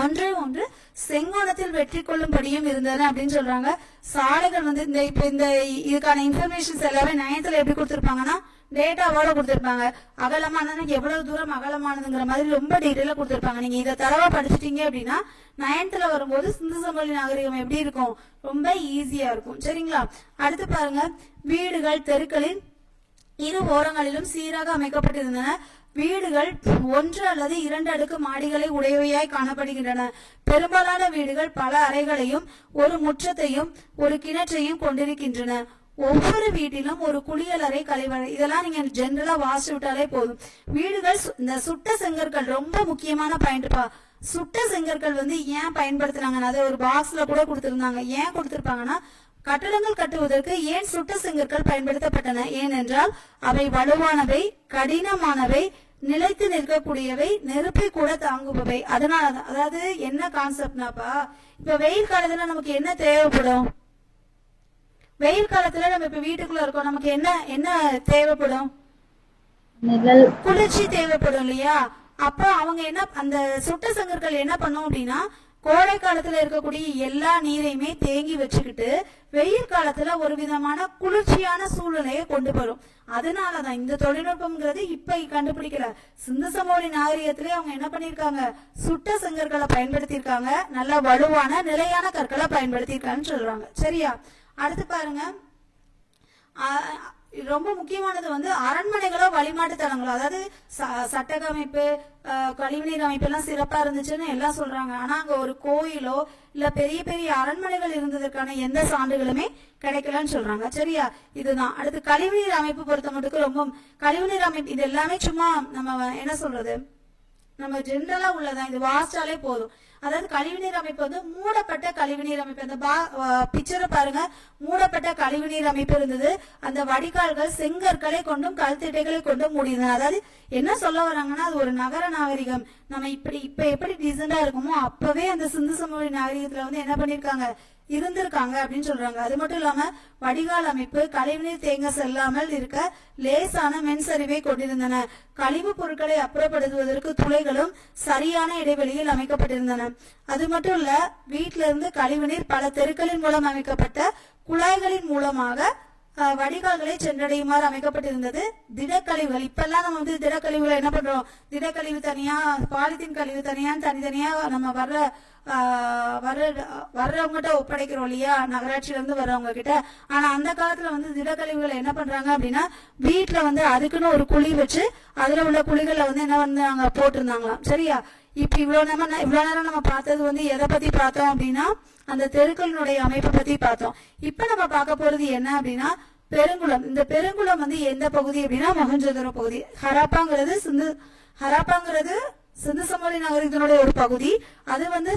ஒன்றை ஒன்று செங்கோணத்தில் வெற்றி கொள்ளும்படியும் இருந்தன அப்படின்னு சொல்றாங்க. சாலைகள் இந்த இதுக்கான இன்ஃபர்மேஷன்ஸ் எல்லாமே 9th எப்படி கொடுத்திருப்பாங்கன்னா டேட்டாவோட கொடுத்திருப்பாங்க. அகலமானது எவ்வளவு தூரம் அகலமானதுங்கிற மாதிரி ரொம்ப டீட்டெயிலா கொடுத்திருப்பாங்க. நீங்க இதை தரவா படிச்சுட்டீங்க அப்படின்னா 9th வரும்போது சிந்து சமவெளி நாகரிகம் எப்படி இருக்கும்? ரொம்ப ஈஸியா இருக்கும். சரிங்களா? அடுத்து பாருங்க, வீடுகள் தெருக்களின் இரு ஓரங்களிலும் சீராக அமைக்கப்பட்டிருந்தன. வீடுகள் 1 அல்லது 2 அடுக்கு மாடிகளை உடையவையாய் காணப்படுகின்றன. பெரும்பாலான வீடுகள் பல அறைகளையும் ஒரு முற்றத்தையும் ஒரு கிணற்றையும் கொண்டிருக்கின்றன. ஒவ்வொரு வீட்டிலும் ஒரு குளியலறை, கழிவறை. இதெல்லாம் நீங்க ஜெனரலா வாசி விட்டாலே போதும். வீடுகள் இந்த சுட்ட செங்கற்கள் ரொம்ப முக்கியமான பாயிண்ட்பா. சுட்ட செங்கற்கள் வந்து ஏன் பயன்படுத்துறாங்கன்னா, அதை ஒரு பாக்ஸ்ல கூட கொடுத்திருந்தாங்க. ஏன் கொடுத்திருப்பாங்கன்னா, கட்டடங்கள் கட்டுவதற்கு ஏன் சுட்ட செங்கற்கள் பயன்படுத்தப்பட்டன? ஏனென்றால் அவை வலுவானவை, கடினமானவை, நிலைத்து நிற்கக்கூடியவை, நெருப்பை கூட தாங்குபவை. அதனாலதான். அதாவது என்ன கான்செப்ட்னாப்பா, இப்ப வெயில் காலத்துல நமக்கு என்ன தேவைப்படும்? வெயில் காலத்துல நம்ம இப்ப வீட்டுக்குள்ள இருக்கோம், நமக்கு என்ன என்ன தேவைப்படும்? குளிர்ச்சி தேவைப்படும் இல்லையா? அப்ப அவங்க என்ன, அந்த சுட்ட செங்கற்கள் என்ன பண்ணும் அப்படின்னா, கோடை காலத்துல இருக்கக்கூடிய எல்லா நீரையுமே தேங்கி வச்சுக்கிட்டு வெயில் காலத்துல ஒரு விதமான குளிர்ச்சியான சூழ்நிலையை கொண்டு வரும். அதனாலதான் இந்த தொழில்நுட்பம்ங்கிறது இப்ப கண்டுபிடிக்கல. சிந்து சமவெளி நாகரிகத்திலே அவங்க என்ன பண்ணிருக்காங்க, சுட்ட செங்கற்களை பயன்படுத்தியிருக்காங்க, நல்ல வலுவான நிலையான கற்களை பயன்படுத்தியிருக்காங்கன்னு சொல்றாங்க. சரியா? அடுத்து பாருங்க, ரொம்ப முக்கியமானது வந்து அரண்மனைகளோ வழிமாட்டு தலங்களோ, அதாவது சட்டக அமைப்பு, கழிவுநீர் அமைப்பு எல்லாம் சிறப்பா இருந்துச்சுன்னு எல்லாம் சொல்றாங்க. ஆனா அங்க ஒரு கோயிலோ இல்ல பெரிய பெரிய அரண்மனைகள் இருந்ததற்கான எந்த சான்றுகளுமே கிடைக்கலன்னு சொல்றாங்க. சரியா? இதுதான். அடுத்து கழிவுநீர் அமைப்பு பொறுத்த மட்டும் ரொம்ப, கழிவுநீர் அமைப்பு இது எல்லாமே சும்மா நம்ம என்ன சொல்றது, நம்ம ஜென்ரலா உள்ளதான். இது வாசிச்சாலே போதும். அதாவது கழிவுநீர் அமைப்பு வந்து மூடப்பட்ட கழிவுநீர் அமைப்பு. அந்த பிக்சரை பாருங்க, மூடப்பட்ட கழிவுநீர் அமைப்பு இருந்தது. அந்த வடிகால்கள் செங்கற்களை கொண்டும் கல்திட்டைகளை கொண்டும் மூடியிருந்தன. அதாவது என்ன சொல்ல வராங்கன்னா, அது ஒரு நகர நாகரிகம். நம்ம இப்ப எப்படி டீசெண்டா இருக்குமோ அப்பவே அந்த சிந்து சமவெளி நாகரிகத்துல வந்து என்ன பண்ணிருக்காங்க, இருந்திருக்காங்க அப்படின்னு சொல்றாங்க. அது மட்டும் இல்லாம வடிகால் அமைப்பு கழிவுநீர் தேங்க செல்லாமல் இருக்க லேசான மென்சரிவை கொண்டிருந்தன. கழிவு பொருட்களை அப்புறப்படுத்துவதற்கு துளைகளும் சரியான இடைவெளியில் அமைக்கப்பட்டிருந்தன. அது மட்டும் இல்ல, வீட்டில இருந்து கழிவுநீர் பல தெருக்களின் மூலம் அமைக்கப்பட்ட குழாய்களின் மூலமாக வடிகால்களை சென்றடையுமாறு அமைக்கப்பட்டிருந்தது. திடக்கழிவுகள், இப்பெல்லாம் நம்ம வந்து திடக்கழிவுகளை என்ன பண்றோம், திடக்கழிவு தனியா, பாலித்தீன் கழிவு தனியான்னு தனித்தனியா நம்ம வர்றவங்ககிட்ட ஒப்படைக்கிறோம் இல்லையா, நகராட்சியில இருந்து வர்றவங்க கிட்ட. ஆனா அந்த காலத்துல வந்து திடக்கழிவுகளை என்ன பண்றாங்க அப்படின்னா, வீட்டுல வந்து அதுக்குன்னு ஒரு குழி வச்சு அதுல உள்ள குழிகள்ல வந்து என்ன பண்ணாங்க, போட்டிருந்தாங்களாம். சரியா? இப்ப இவ்வளவு நேரம் நம்ம பார்த்தது வந்து எதை பத்தி பார்த்தோம் அப்படின்னா, அந்த தெருக்களினுடைய அமைப்பை பத்தி பார்த்தோம். இப்ப நம்ம பார்க்க போறது என்ன அப்படின்னா, பெருங்குளம். இந்த பெருங்குளம் வந்து எந்த பகுதி அப்படின்னா, மொஹஞ்சதாரோ பகுதி. ஹராப்பாங்கிறது சிந்து சமவெளி நகரத்தினுடைய ஒரு பகுதி. அது வந்து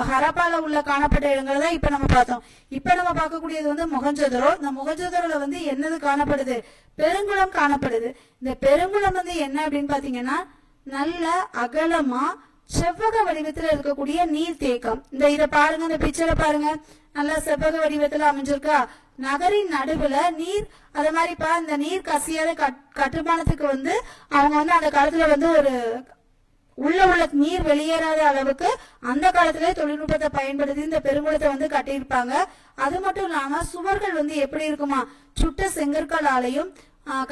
ஹராப்பால உள்ள காணப்பட்ட இடங்கள் தான் இப்ப நம்ம பார்த்தோம். இப்ப நம்ம பார்க்கக்கூடியது வந்து மொஹஞ்சதாரோ. இந்த மொஹஞ்சதாரோல வந்து என்னது காணப்படுது, பெருங்குளம் காணப்படுது. இந்த பெருங்குளம் வந்து என்ன அப்படின்னு பாத்தீங்கன்னா, நல்ல அகலமா செவ்வக வடிவத்துல இருக்கக்கூடிய நீர் தேக்கம். இத பாருங்க, இந்த பிக்சரை பாருங்க, நல்ல செவ்வக வடிவத்துல அமைஞ்சிருக்கா. நகரின் நடுவுல நீர், அது மாதிரிப்பா இந்த நீர் கசியாத கட்டுமானத்துக்கு வந்து அவங்க வந்து அந்த காலத்துல வந்து ஒரு உள்ள நீர் வெளியேறாத அளவுக்கு அந்த காலத்துல தொழில்நுட்பத்தை பயன்படுத்தி இந்த பெருங்குளத்தை வந்து கட்டியிருப்பாங்க. அது மட்டும் இல்லாம சுவர்கள் வந்து எப்படி இருக்குமா, சுட்ட செங்கற்களாலையும்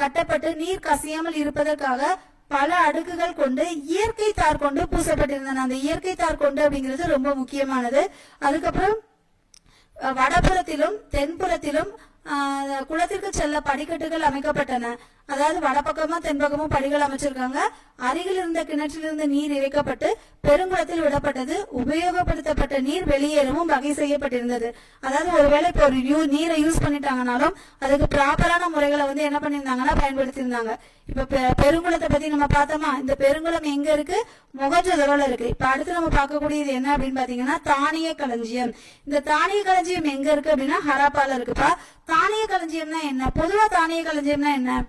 கட்டப்பட்டு நீர் கசியாமல் இருப்பதற்காக பல அடுக்குகள் கொண்டு இயற்கை தார் கொண்டு பூசப்பட்டிருந்தன. அந்த இயற்கை தார் கொண்டு அப்படிங்கிறது ரொம்ப முக்கியமானது. அதுக்கப்புறம் வடபுறத்திலும் தென்புறத்திலும் குளத்திற்கு செல்ல படிக்கட்டுகள் அமைக்கப்பட்டன. அதாவது வடபக்கமா தென்பக்கமும் படிகள் அமைச்சிருக்காங்க. அருகில் இருந்த கிணற்றிலிருந்து நீர் இறைக்கப்பட்டு பெருங்குளத்தில் விடப்பட்டது. உபயோகப்படுத்தப்பட்ட நீர் வெளியேறவும் வகை செய்யப்பட்டிருந்தது. அதாவது ஒருவேளை இப்போ ஒரு நீரை யூஸ் பண்ணிட்டாங்கனாலும் அதுக்கு ப்ராப்பரான முறைகளை வந்து என்ன பண்ணிருந்தாங்கன்னா பயன்படுத்தியிருந்தாங்க. இப்ப பெருங்குளத்தை பத்தி நம்ம பார்த்தோமா, இந்த பெருங்குளம் எங்க இருக்கு, மொஹஞ்சதாரோல இருக்கு. இப்ப அடுத்து நம்ம பார்க்கக்கூடியது என்ன அப்படின்னு பாத்தீங்கன்னா, தானிய களஞ்சியம். இந்த தானிய களஞ்சியம் எங்க இருக்கு அப்படின்னா ஹராப்பால இருக்குப்பா. தானிய களஞ்சியம்னா என்ன, பொதுவா தானிய களஞ்சியம்னா என்ன,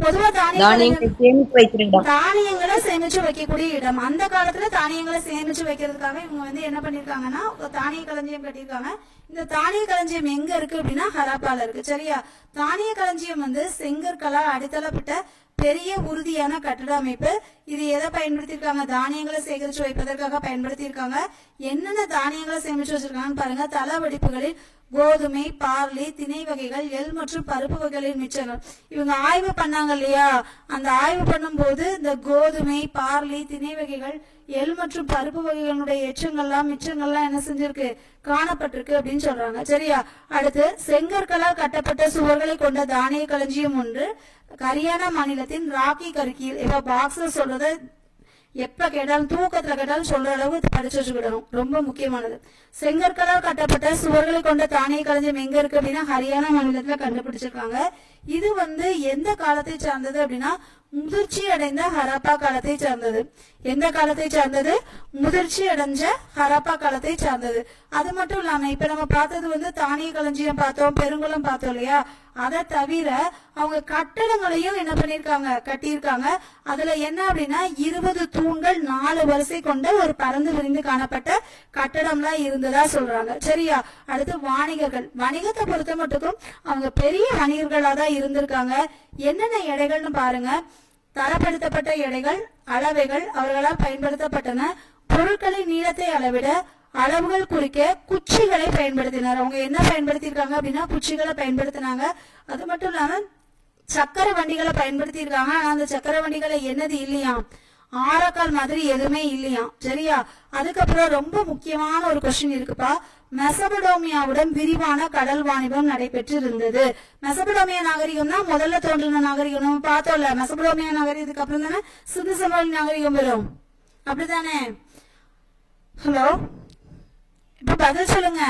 பொதுவா தானியங்களை சேமிச்சு வைக்கக்கூடிய இடம். அந்த காலத்துல தானியங்களை சேமிச்சு வைக்கிறதுக்காக இவங்க வந்து என்ன பண்ணிருக்காங்கன்னா தானிய களஞ்சியம் கட்டியிருக்காங்க. இந்த தானிய களஞ்சியம் எங்க இருக்கு அப்படின்னா ஹராப்பால இருக்கு. சரியா? தானிய களஞ்சியம் வந்து செங்கற்களால் அடித்தளப்பட்ட பெரிய உறுதியான கட்டட அமைப்பு. இது எதை பயன்படுத்திருக்காங்க, தானியங்களை சேகரிச்சு வைப்பதற்காக பயன்படுத்தியிருக்காங்க. என்னென்ன தானியங்களை சேமிச்சு வச்சிருக்காங்கன்னு பாருங்க. தள வெடிப்புகளில் கோதுமை, பார்லி, திணை வகைகள், எள் மற்றும் பருப்பு வகைகளின் மிச்சங்கள். இவங்க ஆய்வு பண்ணாங்க இல்லையா, அந்த ஆய்வு பண்ணும் போது இந்த கோதுமை, பார்லி, திணை வகைகள் எள் மற்றும் பருப்பு வகைகளுடைய எச்சங்கள்லாம் மிச்சங்கள்லாம் என்ன செஞ்சிருக்கு, காணப்பட்டிருக்கு அப்படின்னு சொல்றாங்க. சரியா? அடுத்து செங்கற்களால் கட்டப்பட்ட சுவர்களை கொண்ட தானிய களஞ்சியம் ஒன்று ஹரியானா மாநிலத்தின் ராக்கி கருக்கில். இப்ப பாக்ஸ்ல சொல்றத எப்ப கேட்டாலும் தூக்கத்துல கேட்டாலும் சொல்ற அளவுக்கு படிச்சு வச்சுக்கிடணும், ரொம்ப முக்கியமானது. செங்கற்களால் கட்டப்பட்ட சுவர்களை கொண்ட தானிய களஞ்சியம் எங்க இருக்கு அப்படின்னா ஹரியானா மாநிலத்துல கண்டுபிடிச்சிருக்காங்க. இது எந்த காலத்தை சார்ந்தது அப்படின்னா முதிர்ச்சி அடைந்த ஹரப்பா காலத்தை சார்ந்தது. எந்த காலத்தை சார்ந்தது? முதிர்ச்சி அடைஞ்ச ஹரப்பா காலத்தை சார்ந்தது. அது மட்டும் இல்லாம இப்ப நம்ம பார்த்தது தானிய களஞ்சியம் பார்த்தோம், பெருங்குளம் பார்த்தோம் இல்லையா? அதை தவிர அவங்க கட்டடங்களையும் என்ன பண்ணிருக்காங்க, கட்டியிருக்காங்க. அதுல என்ன அப்படின்னா 20 தூண்கள் 4 வரிசை கொண்ட ஒரு பறந்து விரிந்து காணப்பட்ட கட்டடம்லாம் இருந்ததா சொல்றாங்க. சரியா? அடுத்து வாணிகர்கள். வணிகத்தை பொறுத்த மட்டுக்கும் அவங்க பெரிய வணிகர்களா தான் இருந்திருக்காங்க. என்னென்ன எடைகள்னு பாருங்க. தரப்படுத்தப்பட்ட எடைகள், அளவைகள் அவர்களால் பயன்படுத்தப்பட்டன. பொருட்களின் நீளத்தை அளவிட அளவுகள் குறிக்க குச்சிகளை பயன்படுத்தினார். அவங்க என்ன பயன்படுத்தியிருக்காங்க அப்படின்னா குச்சிகளை பயன்படுத்தினாங்க. அது மட்டும் இல்லாம சக்கர வண்டிகளை பயன்படுத்தியிருக்காங்க. ஆனா அந்த சக்கர வண்டிகளை என்னது இல்லையா, ஆரக்கால் மாதிரி எதுவுமே இல்லையா. சரியா? அதுக்கப்புறம் ரொம்ப முக்கியமான ஒரு கொஸ்டின் இருக்குப்பா. மெசபடோமியாவுடன் விரிவான கடல் வாணிபம் நடைபெற்று இருந்தது. மெசபடோமியா நாகரிகம் தான் முதல்ல தோன்றின நாகரிகம். நம்ம பார்த்தோம்ல, மெசபடோமியா நாகரிகத்துக்கு அப்புறம் தானே சிந்து சமவெளி நாகரிகம் வரும், அப்படித்தானே? ஹலோ, இப்ப பதில் சொல்லுங்க.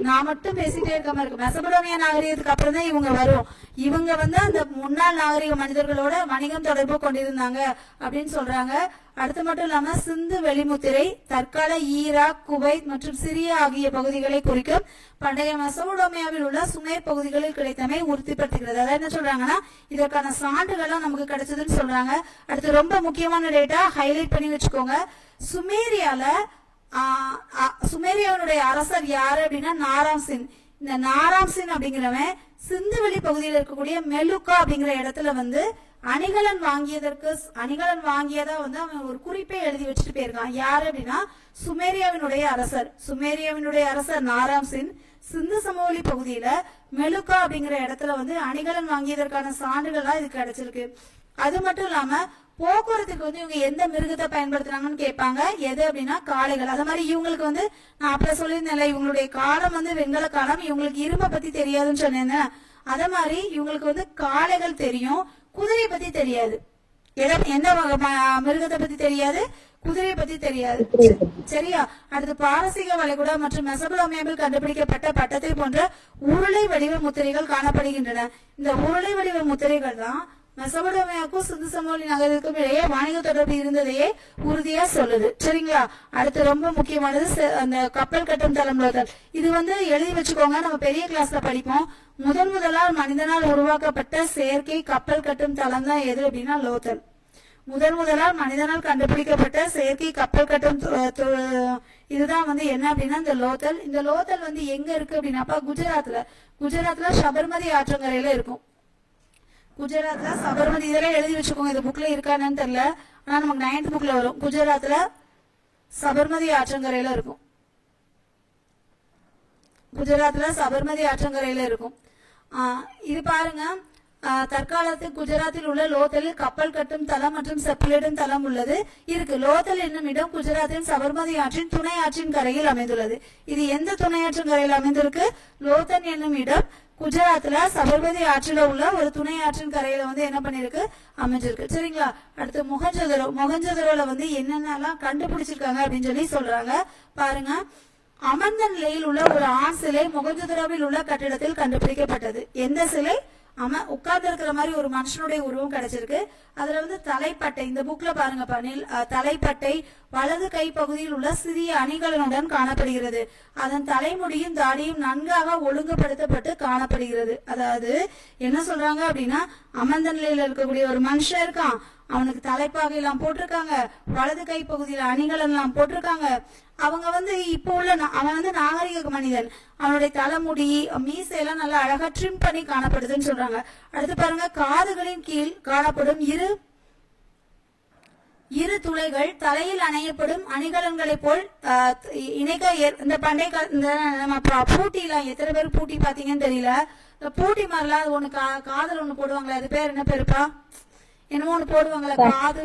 நான் மட்டும் பேசிட்டே இருக்காம இருக்கு. மெசபடோமியா நாகரிகத்துக்கு அப்புறம் தான் இவங்க வரும். இவங்க அந்த முன்னாள் நாகரிக மனிதர்களோட வணிகம் தொடர்பு கொண்டிருந்தாங்க அப்படின்னு சொல்றாங்க. அடுத்து மட்டும் இல்லாம சிந்து வெளிமுத்திரை தற்கால ஈராக், குவைத் மற்றும் சிரியா ஆகிய பகுதிகளை குறிக்கும் பண்டைய மெசபடோமியாவில் உள்ள சுமேர் பகுதிகளில் கிடைத்தமை உறுதிப்படுத்துகிறது. அதாவது என்ன சொல்றாங்கன்னா இதற்கான சான்றுகள்லாம் நமக்கு கிடைச்சதுன்னு சொல்றாங்க. அடுத்து ரொம்ப முக்கியமான டேட்டா ஹைலைட் பண்ணி வச்சுக்கோங்க. சுமேரியாவுடைய அரசர் யாரு அப்படின்னா நாராம்சின். இந்த நாராம்சின் அப்படிங்கிறவன் சிந்துவெளி பகுதியில் இருக்கக்கூடிய மெலுக்கா அப்படிங்கிற இடத்துல அணிகலன் வாங்கியதா அவன் ஒரு குறிப்பை எழுதி வச்சுட்டு போயிருக்கான். யாரு அப்படின்னா சுமேரியாவினுடைய அரசர் நாராம்சின் சிந்து சமவெளி பகுதியில மெலுக்கா அப்படிங்கிற இடத்துல அணிகலன் வாங்கியதற்கான சான்றுகள்லாம் இது கிடைச்சிருக்கு. அது மட்டும் இல்லாம போக்குவரத்துக்கு இவங்க எந்த மிருகத்தை பயன்படுத்துறாங்கன்னு கேட்பாங்க. எது அப்படின்னா காளைகள். அது மாதிரி இவங்களுக்கு நான் அப்ப சொல்லியிருந்தேன்ல, இவங்களுடைய காலம் வெண்கல காலம். இவங்களுக்கு இரும்பை பத்தி தெரியாதுன்னு சொன்னேன். அத மாதிரி இவங்களுக்கு காளைகள் தெரியும், குதிரையை பத்தி தெரியாது. எந்த மிருகத்தை பத்தி தெரியாது, குதிரையை பத்தி தெரியாது. சரியா? அடுத்து பாரசீக வளைகுடா மற்றும் மெசபடோமியாவில் கண்டுபிடிக்கப்பட்ட பட்டத்தை போன்ற உருளை வடிவ முத்திரைகள் காணப்படுகின்றன. இந்த உருளை வடிவ முத்திரைகள் தான் மெசபடோமியாவுக்கும் சிந்து சமவெளி நகரத்துக்கும் இடையே வாணிக தொடர்பு இருந்ததையே உறுதியா சொல்லுது. சரிங்களா? அடுத்து ரொம்ப முக்கியமானது அந்த கப்பல் கட்டும் தளம் லோத்தல். இது எழுதி வச்சுக்கோங்க, நம்ம பெரிய கிளாஸ்ல படிப்போம். முதலால் மனிதனால் உருவாக்கப்பட்ட செயற்கை கப்பல் கட்டும் தளம் தான் எது அப்படின்னா லோத்தல். முதலால் மனிதனால் கண்டுபிடிக்கப்பட்ட செயற்கை கப்பல் கட்டும் இதுதான் என்ன அப்படின்னா இந்த லோத்தல். இந்த லோத்தல் எங்க இருக்கு அப்படின்னாப்பா குஜராத்ல சபர்மதி ஆற்றங்கரையில இருக்கும். குஜராத்ல சபர்மதி, இதெல்லாம் எழுதி வச்சுக்கோங்க. இந்த புக்ல இருக்கானு தெரியல, ஆனா நமக்கு 9th புக்ல வரும். குஜராத்ல சபர்மதி ஆற்றங்கரையில இருக்கும். இது பாருங்க, தற்காலத்து குஜராத்தில் உள்ள லோத்தலில் கப்பல் கட்டும் தளம் மற்றும் செப்பலிடும் தளம் இருக்கு. லோத்தல் என்னும் இடம் குஜராத்தின் சபர்மதி ஆற்றின் துணை ஆற்றின் கரையில் அமைந்துள்ளது. இது எந்த துணை ஆற்றின் கரையில் அமைந்திருக்கு? லோத்தல் என்னும் இடம் குஜராத்ல சபர்மதி ஆற்றில உள்ள ஒரு துணை ஆற்றின் கரையில என்ன பண்ணிருக்கு, அமைஞ்சிருக்கு. சரிங்களா? அடுத்து மொஹஞ்சதரோல என்னென்னலாம் கண்டுபிடிச்சிருக்காங்க அப்படின்னு சொல்லி சொல்றாங்க. பாருங்க, அமர்ந்த நிலையில் உள்ள ஒரு ஆண் சிலை மொஹஞ்சதரோவில் உள்ள கட்டிடத்தில் கண்டுபிடிக்கப்பட்டது. எந்த சிலை? உட்கார்ந்து இருக்கிற மாதிரி ஒரு மனுஷனுடைய உருவம் கிடைச்சிருக்கு. அதுல தலைப்பட்டை, இந்த புக்ல பாருங்க பணில், தலைப்பட்டை வலது கை பகுதியில் உள்ள சிறிய அணிகலனுடன் காணப்படுகிறது. அதன் தலைமுடியும் தாடியும் நன்காக ஒழுங்குபடுத்தப்பட்டு காணப்படுகிறது. அதாவது என்ன சொல்றாங்க அப்படின்னா அமர்ந்த நிலையில இருக்கக்கூடிய ஒரு மனுஷன் இருக்கான், அவனுக்கு தலைப்பாகை எல்லாம் போட்டிருக்காங்க, வலது கை பகுதியில அணிகலன் எல்லாம் போட்டிருக்காங்க. அவங்க இப்போ உள்ள அவன் நாகரிக மனிதன். அவனுடைய தலைமுடி மீசையெல்லாம் நல்லா அழகா ட்ரிம் பண்ணி காணப்படுதுன்னு சொல்றாங்க. அடுத்து பாருங்க, காதுகளின் கீழ் காணப்படும் இரு துளைகள் தலையில் அணையப்படும் அணிகலன்களை போல் இணைக்க இந்த பண்டைய நம்ம பூட்டிலாம் எத்தனை பேர் பூட்டி பாத்தீங்கன்னு தெரியல. இந்த பூட்டி மாதிரிலாம் ஒண்ணு காதல் ஒண்ணு போடுவாங்களே, அது பேர் என்ன பேருப்பா? என்னமோ ஒண்ணு போடுவாங்கல்ல காது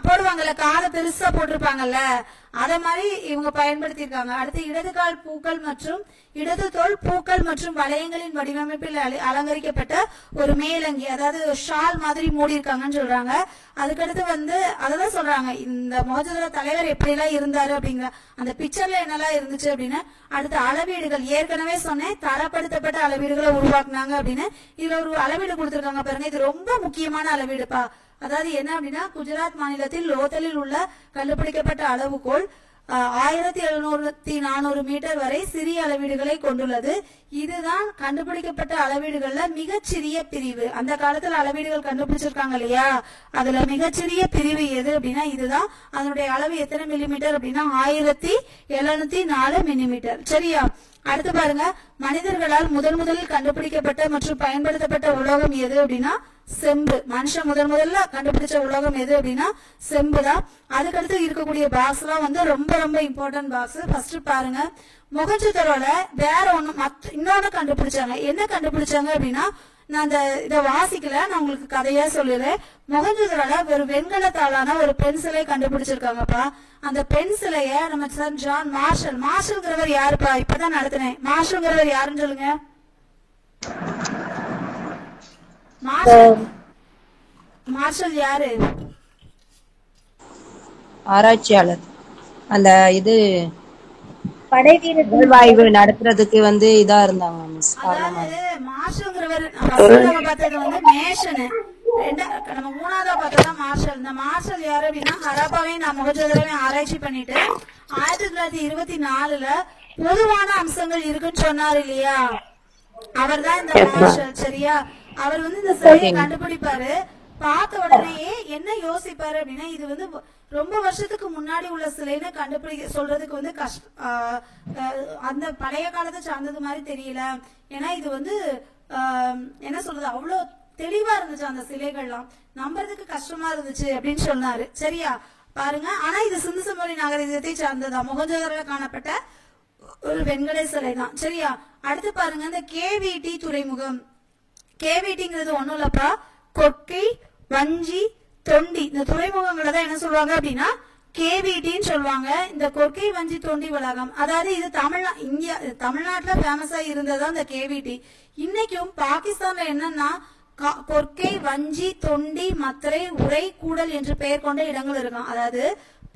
போடுவாங்கல்ல காதை பெருசா போட்டிருப்பாங்கல்ல அத மாதிரி இவங்க பயன்படுத்தி இருக்காங்க. அடுத்து இடது கால் பூக்கள் மற்றும் இடது தோல் பூக்கள் மற்றும் வளையங்களின் வடிவமைப்பில் அலங்கரிக்கப்பட்ட ஒரு மேலங்கி, அதாவது ஷால் மாதிரி மூடி இருக்காங்கன்னு சொல்றாங்க. அதுக்கடுத்து அததான் சொல்றாங்க இந்த மொஹஞ்சதாரோ தலைவர் எப்படி எல்லாம் இருந்தாரு அப்படிங்கிற அந்த பிக்சர்ல என்னெல்லாம் இருந்துச்சு அப்படின்னு. அடுத்து அளவீடுகள், ஏற்கனவே சொன்னேன் தரப்படுத்தப்பட்ட அளவீடுகளை உருவாக்குனாங்க அப்படின்னு. இதுல ஒரு அளவீடு கொடுத்திருக்காங்க பாருங்க, இது ரொம்ப முக்கியமான அளவீடுப்பா. அதாவது என்ன அப்படின்னா, குஜராத் மாநிலத்தில் லோத்தலில் உள்ள கண்டுபிடிக்கப்பட்ட அளவுகோல் 1700-400 மீட்டர் வரை சிறிய அளவீடுகளை கொண்டுள்ளது. இதுதான் கண்டுபிடிக்கப்பட்ட அளவீடுகள்ல மிகச்சிறிய பிரிவு. அந்த காலத்துல அளவீடுகள் கண்டுபிடிச்சிருக்காங்க இல்லையா, அதுல மிகச்சிறிய பிரிவு எது அப்படின்னா இதுதான். அதனுடைய அளவு எத்தனை மில்லிமீட்டர் அப்படின்னா 1704 மில்லிமீட்டர். சரியா? அடுத்து பாருங்க, மனிதர்களால் முதலில் கண்டுபிடிக்கப்பட்ட மற்றும் பயன்படுத்தப்பட்ட உலோகம் எது அப்படின்னா செம்பு. மனுஷன் முதல்ல கண்டுபிடிச்ச உலோகம் எது அப்படின்னா செம்பு தான். அதுக்கடுத்து இருக்கக்கூடிய பாக்ஸ் எல்லாம் ரொம்ப ரொம்ப இம்பார்ட்டன்ட் பாக்ஸ். ஃபர்ஸ்ட் பாருங்க, மொஹஞ்சதாரோல வேற இன்னொன்னு கண்டுபிடிச்சாங்க. என்ன கண்டுபிடிச்சாங்க அப்படின்னா, நான் இதை வாசிக்கல, நான் உங்களுக்கு கதையா சொல்லுறேன். மொஹஞ்சதாரோல ஒரு வெண்கலத்தாலான ஒரு பெண் சிலை கண்டுபிடிச்சிருக்காங்கப்பா. அந்த பெண் சிலைய நம்ம சர் ஜான் மார்ஷல்ங்கிறவர் யாருப்பா? இப்பதான் நடத்தினேன். மார்ஷல்ங்கிறவர் யாருன்னு சொல்லுங்க. மார்ஷல் யாரு? ஆராய்ச்சியாளர். அந்த இது படைவீரர்கள் ஆய்வு நடத்துறதுக்கு இதா இருந்தாங்க மிஸ். அதாவது மார்ஷல்ங்கிறவர் நம்ம பார்த்தது மேஷன். நம்ம மூணாவதா பார்த்தா மார்ஷல். இந்த மார்ஷல் யாரு அப்படின்னா ஹரப்பாவையும் மொஹஞ்சதாரோவையும் ஆராய்ச்சி பண்ணிட்டு 1924 பொதுவான அம்சங்கள் இருக்குன்னு சொன்னாரு இல்லையா, அவர் தான் இந்த மார்ஷல். சரியா? அவர் இந்த சிலையை கண்டுபிடிப்பாரு. பார்த்த உடனேயே என்ன யோசிப்பாரு அப்படின்னா, இது ரொம்ப வருஷத்துக்கு முன்னாடி உள்ள சிலைன்னு கண்டுபிடிக்க சொல்றதுக்கு அந்த பழைய காலத்தை சார்ந்தது மாதிரி தெரியல. ஏன்னா இது என்ன சொல்றது, அவ்வளவு தெளிவா இருந்துச்சு அந்த சிலைகள்லாம், நம்புறதுக்கு கஷ்டமா இருந்துச்சு அப்படின்னு சொன்னாரு. சரியா? பாருங்க, ஆனா இது சிந்து சமவெளி நாகரிகத்தை சார்ந்ததா, மொஹஞ்சதாரோல காணப்பட்ட ஒரு வெண்கல சிலை தான். சரியா? அடுத்து பாருங்க, இந்த கேவிடி துறைமுகம். கேவிடிங்கிறது ஒண்ணும் இல்லப்பா, கொற்கை, வஞ்சி, தொண்டி. இந்த துறைமுகங்களை தான் என்ன சொல்லுவாங்க அப்படின்னா கேவிடின்னு சொல்லுவாங்க. இந்த கொற்கை, வஞ்சி, தொண்டி வளாகம், அதாவது இது தமிழ்நாட்டுல ஃபேமஸா இருந்ததா இந்த கேவிடி. இன்னைக்கும் பாகிஸ்தான்ல என்னன்னா கொற்கை, வஞ்சி, தொண்டி, மத்தரை, உரை, கூடல் என்று பெயர் கொண்ட இடங்கள் இருக்கும். அதாவது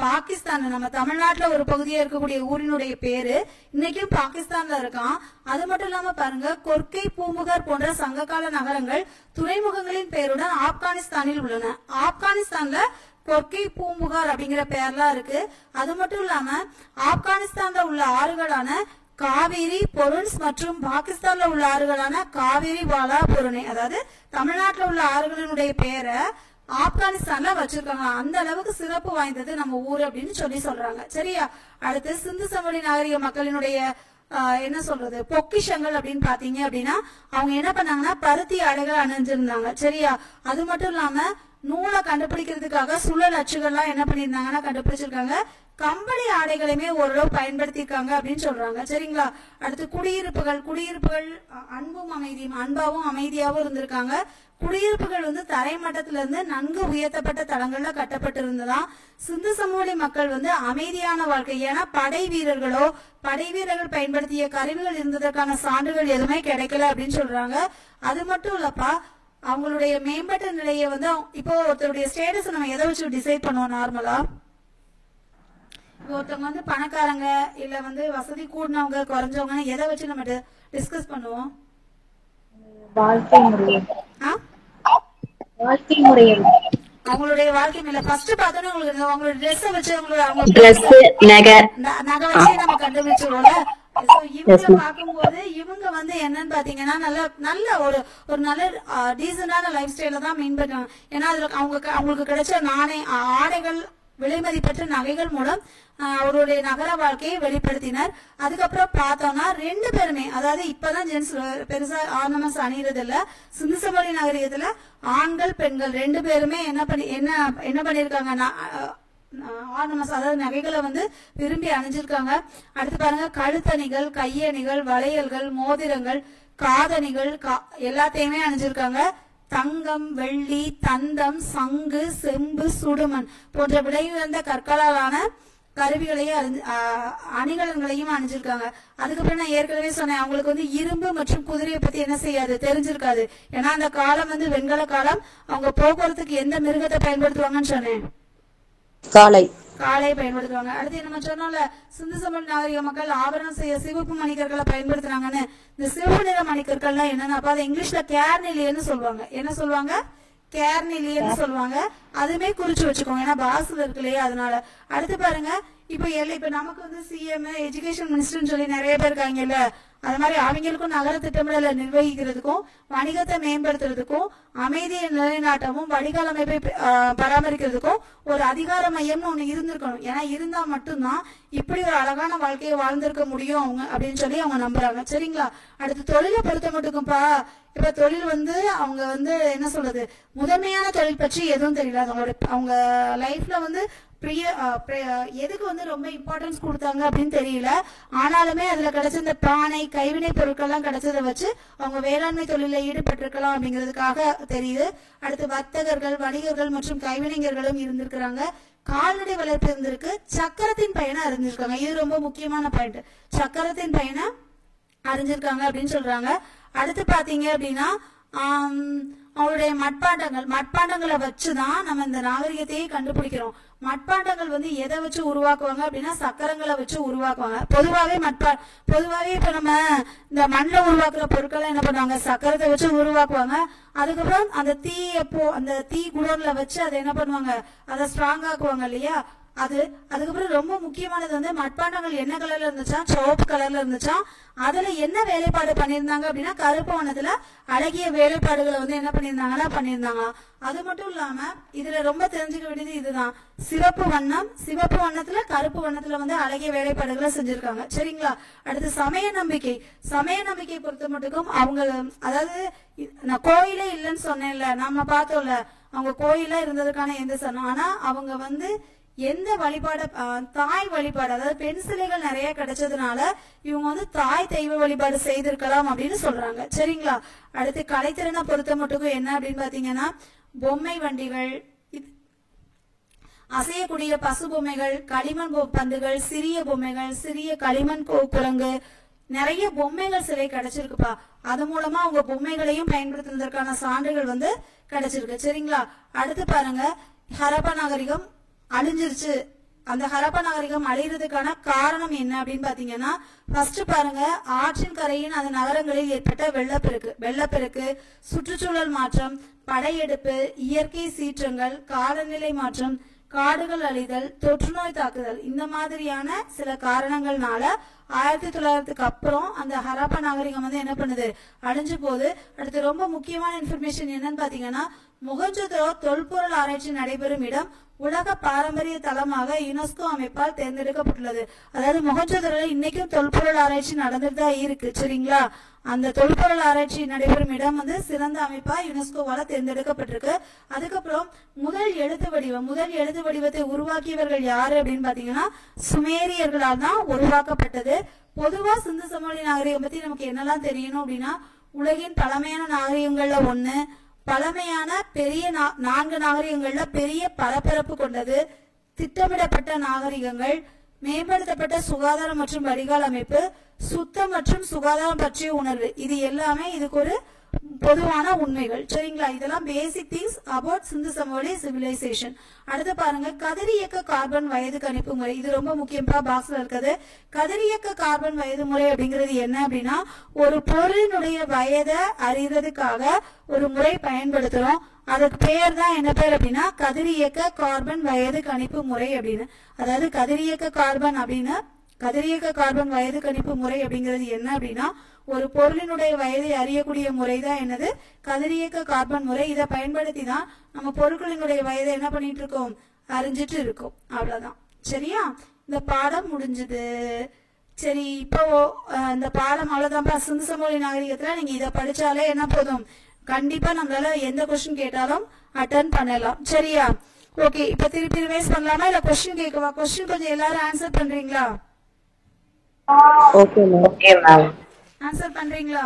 பாகிஸ்தான் நம்ம தமிழ்நாட்டுல ஒரு பகுதியா இருக்கக்கூடிய ஊரினுடைய பேரு இன்னைக்கும் பாகிஸ்தான்ல இருக்கான். அது மட்டும் இல்லாம பாருங்க, கொற்கை, பூம்புகார் போன்ற சங்ககால நகரங்கள் துறைமுகங்களின் பெயருடன் ஆப்கானிஸ்தானில் உள்ளன. ஆப்கானிஸ்தான்ல கொற்கை, பூம்புகார் அப்படிங்கிற பெயர்லாம் இருக்கு. அது மட்டும் இல்லாம ஆப்கானிஸ்தான்ல உள்ள ஆறுகளான காவிரி, பொருன்ஸ் மற்றும் பாகிஸ்தான்ல உள்ள ஆறுகளான காவிரி, வாலா, பொருணை, அதாவது தமிழ்நாட்டுல உள்ள ஆறுகளினுடைய பெயரை ஆப்கானிஸ்தான்ல வச்சிருக்காங்க. அந்த அளவுக்கு சிறப்பு வாய்ந்தது நம்ம ஊர் அப்படின்னு சொல்றாங்க. சரியா? அடுத்து சிந்து சமவெளி நாகரிக மக்களினுடைய என்ன சொல்றது பொக்கிஷங்கள் அப்படின்னு பாத்தீங்க அப்படின்னா, அவங்க என்ன பண்ணாங்கன்னா பருத்தி ஆடைகள் அணிஞ்சிருந்தாங்க. சரியா? அது மட்டும் இல்லாம நூலை கண்டுபிடிக்கிறதுக்காக சுழல் அச்சுகள்லாம் என்ன பண்ணிருந்தாங்கன்னா கண்டுபிடிச்சிருக்காங்க. கம்பளி ஆடைகளையுமே ஓரளவு பயன்படுத்திருக்காங்க அப்படின்னு சொல்றாங்க. சரிங்களா? அடுத்து குடியிருப்புகள் அன்பாவும் அமைதியாவும் இருந்திருக்காங்க. குடியிருப்புகள் தரைமட்டத்தில இருந்து நன்கு உயர்த்தப்பட்ட தளங்கள்ல கட்டப்பட்டு இருந்ததாம். சிந்து சமவெளி மக்கள் அமைதியான வாழ்க்கை. ஏன்னா படை வீரர்கள் பயன்படுத்திய கருவிகள் இருந்ததற்கான சான்றுகள் எதுவுமே கிடைக்கல அப்படின்னு சொல்றாங்க. அது மட்டும் இல்லப்பா, அவங்களுடைய மேம்பட்ட நிலையை இப்போ ஒருத்தருடைய ஸ்டேட்டஸ் நம்ம எதை வச்சு டிசைட் பண்ணுவோம் நார்மலா? ஒருத்தவங்க பணக்காரங்க இல்ல வசதி கூடினவங்க குறைஞ்சவங்க எதை வச்சு நம்ம டிஸ்கஸ் பண்ணுவோம்? அவங்களுடைய வாழ்க்கை முறை. ஃபர்ஸ்ட் பார்த்தோன்னா உங்களுக்கு அவங்களோட ட்ரெஸ் வச்சு நகை வச்சு நம்ம கண்டுபிடிச்சிருவோம்ல. இவங்க பார்க்கும்போது இவங்க என்னன்னு பாத்தீங்கன்னா நல்ல ஒரு நல்ல டீசென்டான லைஃப் ஸ்டைல தான் மீன் பண்ணுவாங்க. ஏன்னா அதுல அவங்களுக்கு கிடைச்ச ஆடைகள், விலைமதிப்பற்ற நகைகள் மூலம் அவருடைய நகர வாழ்க்கையை வெளிப்படுத்தினர். அதுக்கப்புறம் பார்த்தோம்னா 2 பேருமே, அதாவது இப்பதான் ஜென்ஸ் பெருசா ஆர்னமெண்ட்ஸ் அணியறது இல்ல, சிந்து சமவெளி நாகரிகத்துல ஆண்கள் பெண்கள் 2 பேருமே என்ன பண்ணிருக்காங்க ஆர்னமெண்ட்ஸ், அதாவது நகைகளை விரும்பி அணிஞ்சிருக்காங்க. அடுத்து பாருங்க, கழுத்தணிகள், கையணிகள், வளையல்கள், மோதிரங்கள், காதணிகள் எல்லாத்தையுமே அணிஞ்சிருக்காங்க. தங்கம், வெள்ளி, தந்தம், சங்கு, செம்பு, சுடுமண் போன்ற விலை உயர்ந்த கற்களாலான கருவிகளையும் அணிகலன்களையும் அணிஞ்சிருக்காங்க. அதுக்கப்புறம் நான் ஏற்கனவே சொன்னேன், அவங்களுக்கு வந்து இரும்பு மற்றும் குதிரையை பத்தி என்ன செய்யாது, தெரிஞ்சிருக்காது. ஏன்னா அந்த காலம் வந்து வெண்கல காலம். அவங்க போக்குவரத்துக்கு எந்த மிருகத்தை பயன்படுத்துவாங்கன்னு சொன்னேன், காலை பயன்படுத்துவாங்க. அடுத்து நம்ம சொன்னோம்ல, சிந்து சமவெளி நாகரிக மக்கள் ஆபரணம் செய்ய சிவப்பு மணிக்கற்களை பயன்படுத்துறாங்கன்னு. இந்த சிவப்பு நிற மணிக்கற்கள்லாம் என்னன்னா, அப்ப அதை இங்கிலீஷ்ல கேர்னிலியன்னு சொல்லுவாங்க. என்ன சொல்லுவாங்க? கேர்னிலியன்னு சொல்லுவாங்க. அதுமே குறிச்சு வச்சுக்கோங்க, ஏன்னா பாஸ்ல இருக்கு இல்லையா, அதனால. அடுத்து பாருங்க, இப்ப நமக்கு வந்து சிஎம், எஜுகேஷன் மினிஸ்டர்னு சொல்லி நிறைய பேர் இருக்காங்கல்ல, அது மாதிரி அவங்களுக்கும் நகர திட்டமிடலை நிர்வகிக்கிறதுக்கும் வணிகத்தை மேம்படுத்துறதுக்கும் அமைதியை நிலைநாட்டவும் வடிகால் அமைப்பை பராமரிக்கிறதுக்கும் ஒரு அதிகார மையம்னு ஒண்ணு இருந்திருக்கணும். ஏன்னா இருந்தா மட்டும்தான் இப்படி ஒரு அழகான வாழ்க்கையை வாழ்ந்திருக்க முடியும் அவங்க அப்படின்னு சொல்லி அவங்க நம்புறாங்க. சரிங்களா? அடுத்து தொழிலை பொறுத்த மட்டுக்கும்பா, இப்ப தொழில் வந்து அவங்க வந்து என்ன சொல்றது, முதன்மையான தொழில் பற்றி எதுவும் தெரியல. அவங்க லைஃப்ல வந்து எதுக்கு வந்து ரொம்ப இம்பார்ட்டன்ஸ் கொடுத்தாங்க அப்படின்னு தெரியல. ஆனாலுமே அதுல கிடைச்ச இந்த பானை, கைவினை பொருட்கள்லாம் கிடைச்சதை வச்சு அவங்க வேளாண்மை தொழில ஈடுபட்டிருக்கலாம் அப்படிங்கிறதுக்காக தெரியுது. அடுத்து வர்த்தகர்கள், வணிகர்கள் மற்றும் கைவினைஞர்களும் இருந்திருக்கிறாங்க. கால்நடை வளர்ப்பு இருந்திருக்கு. சக்கரத்தின் பயனை அறிஞ்சிருக்காங்க. இது ரொம்ப முக்கியமான பாயிண்ட். சக்கரத்தின் பயனை அறிஞ்சிருக்காங்க அப்படின்னு சொல்றாங்க. அடுத்து பாத்தீங்க அப்படின்னா அவங்களுடைய மட்பாண்டங்களை வச்சுதான் நம்ம இந்த நாகரிகத்தையே கண்டுபிடிக்கிறோம். மட்பாண்டங்கள் வந்து எதை வச்சு உருவாக்குவாங்க அப்படின்னா சக்கரங்களை வச்சு உருவாக்குவாங்க. பொதுவாகவே இப்ப நம்ம இந்த மண்ணில் உருவாக்குற பொருட்களை என்ன பண்ணுவாங்க, சக்கரத்தை வச்சு உருவாக்குவாங்க. அதுக்கப்புறம் அந்த தீ குடோன்ல வச்சு அதை என்ன பண்ணுவாங்க, அதை ஸ்ட்ராங் ஆக்குவாங்க இல்லையா. அதுக்கப்புறம் ரொம்ப முக்கியமானது வந்து மட்பாண்டங்கள் என்ன கலர்ல இருந்துச்சா, சிவப்பு கலர்ல இருந்துச்சா. அதுல என்ன வேலைப்பாடு பண்ணியிருந்தாங்க அப்படின்னா கருப்பு வண்ணத்துல அழகிய வேலைப்பாடுகளை வந்து என்ன பண்ணியிருந்தாங்க. அது மட்டும் இல்லாம இதுல ரொம்ப தெரிஞ்சுக்க வேண்டியது இதுதான், சிவப்பு வண்ணத்துல கருப்பு வண்ணத்துல வந்து அழகிய வேலைப்பாடுகளை செஞ்சிருக்காங்க. சரிங்களா? அடுத்து சமய நம்பிக்கை பொறுத்த மட்டுக்கும் அவங்க, அதாவது நான் கோயிலே இல்லைன்னு சொன்னேன்ல, நம்ம பார்த்தோம்ல, அவங்க கோயில இருந்ததுக்கான எந்த சனம். ஆனா அவங்க வந்து எந்த வழிபாடு, தாய் வழிபாடு, அதாவது பெண் சிலைகள் நிறைய கிடைச்சதுனால இவங்க வந்து தாய் தெய்வ வழிபாடு செய்திருக்கலாம் அப்படின்னு சொல்றாங்க. சரிங்களா? அடுத்து கலைத்திறனை பொறுத்த மட்டுக்கும் என்ன அப்படின்னு பாத்தீங்கன்னா, பொம்மை வண்டிகள், அசையக்கூடிய பசு பொம்மைகள், களிமண் பந்துகள், சிறிய பொம்மைகள், சிறிய களிமண் குரங்கு, நிறைய பொம்மைகள் சிலை கிடைச்சிருக்குப்பா. அது மூலமா அவங்க பொம்மைகளையும் பயன்படுத்துவதற்கான சான்றுகள் வந்து கிடைச்சிருக்கு. சரிங்களா? அடுத்து பாருங்க, ஹரப்பா நாகரிகம் அழிஞ்சிருச்சு. அந்த ஹரப்பா நாகரிகம் அழிகிறதுக்கான காரணம் என்ன அப்படின்னு பாத்தீங்கன்னா, ஃபர்ஸ்ட் பாருங்க, ஆற்றின் கரையின் அந்த நகரங்களில் ஏற்பட்ட வெள்ளப்பெருக்கு, சுற்றுச்சூழல் மாற்றம், படையெடுப்பு, இயற்கை சீற்றங்கள், காலநிலை மாற்றம், காடுகள் அழிதல், தொற்றுநோய் தாக்குதல், இந்த மாதிரியான சில காரணங்கள்னால 1900க்கு அப்புறம் அந்த ஹரப்பா நாகரிகம் வந்து என்ன பண்ணுது, அழிஞ்சு போகுது. அடுத்து ரொம்ப முக்கியமான இன்ஃபர்மேஷன் என்னன்னு பாத்தீங்கன்னா, மொஹஞ்சதாரோ தொல்பொருள் ஆராய்ச்சி நடைபெறும் இடம் உலக பாரம்பரிய தளமாக யுனெஸ்கோ அமைப்பால் தேர்ந்தெடுக்கப்பட்டுள்ளது. அதாவது மொஹஞ்சதாரோல இன்னைக்கும் தொல்பொருள் ஆராய்ச்சி நடந்துட்டு தான் இருக்கு. சரிங்களா? அந்த தொல்பொருள் ஆராய்ச்சி நடைபெறும் இடம் வந்து சிறந்த அமைப்பா யுனெஸ்கோவால தேர்ந்தெடுக்கப்பட்டிருக்கு. அதுக்கப்புறம் முதல் எழுத்து வடிவத்தை உருவாக்கியவர்கள் யாரு அப்படின்னு பாத்தீங்கன்னா, சுமேரியர்களால் தான் உருவாக்கப்பட்டது. பொதுவா சிந்து சமவெளி நாகரிகம் பத்தி நமக்கு என்னெல்லாம் தெரியணும் அப்படின்னா, உலகின் பழமையான நாகரிகங்கள்ல ஒண்ணு, பழமையான பெரிய 4 நாகரிகங்கள்ல பெரிய பரப்பரப்பு கொண்டது, திட்டமிடப்பட்ட நாகரிகங்கள், மேம்படுத்தப்பட்ட சுகாதாரம் மற்றும் வடிகால் அமைப்பு, சுத்தம் மற்றும் சுகாதாரம் பற்றிய உணர்வு, இது எல்லாமே இதுக்கு ஒரு பொதுவான உண்மைகள். சரிங்களா? இதெல்லாம் பேசிக் திங்ஸ் அபவுட் சிந்து சமவெளி சிவிலைசேஷன். அடுத்து பாருங்க, கதிரியக்க கார்பன் வயது கணிப்பு முறை. இது ரொம்ப முக்கியமா பாக்ஸ்ல இருக்குது. கதிரியக்க கார்பன் வயது முறை அப்படிங்கிறது என்ன அப்படின்னா, ஒரு பொருளினுடைய வயதை அறியறதுக்காக ஒரு முறை பயன்படுத்துறோம். அதுக்கு பேர் தான் என்ன பேர் அப்படின்னா, கதிரியக்க கார்பன் வயது கணிப்பு முறை அப்படின்னு. அதாவது கதிரியக்க கார்பன் வயது கணிப்பு முறை அப்படிங்கிறது என்ன அப்படின்னா, ஒரு பொருளினுடைய வயதை அறியக்கூடிய முறை தான் என்னது, கதிரியக்க கார்பன் முறை. இதை பயன்படுத்தி தான் நம்ம பொருட்களினுடைய வயதை என்ன பண்ணிட்டு இருக்கோம், அறிஞ்சிட்டு இருக்கோம். அவ்வளவுதான். சரியா? இந்த பாடம் முடிஞ்சது. சரி, இப்போ இந்த பாடம் அவ்வளவுதான்ப்பா. சிந்து சமவெளி நாகரிகத்துல நீங்க இதை படிச்சாலே என்ன போதும், கண்டிப்பா நம்மளால எந்த கொஸ்டின் கேட்டாலும் அட்டன் பண்ணலாம். சரியா? ஓகே, இப்ப திருப்பி ரிவைஸ் பண்ணலாமா இல்ல கொஸ்டின் கேட்கவா? கொஸ்டின் கொஞ்சம் எல்லாரும் ஆன்சர் பண்றீங்களா? Okay ma'am. ஆன்சர் பண்றீங்களா?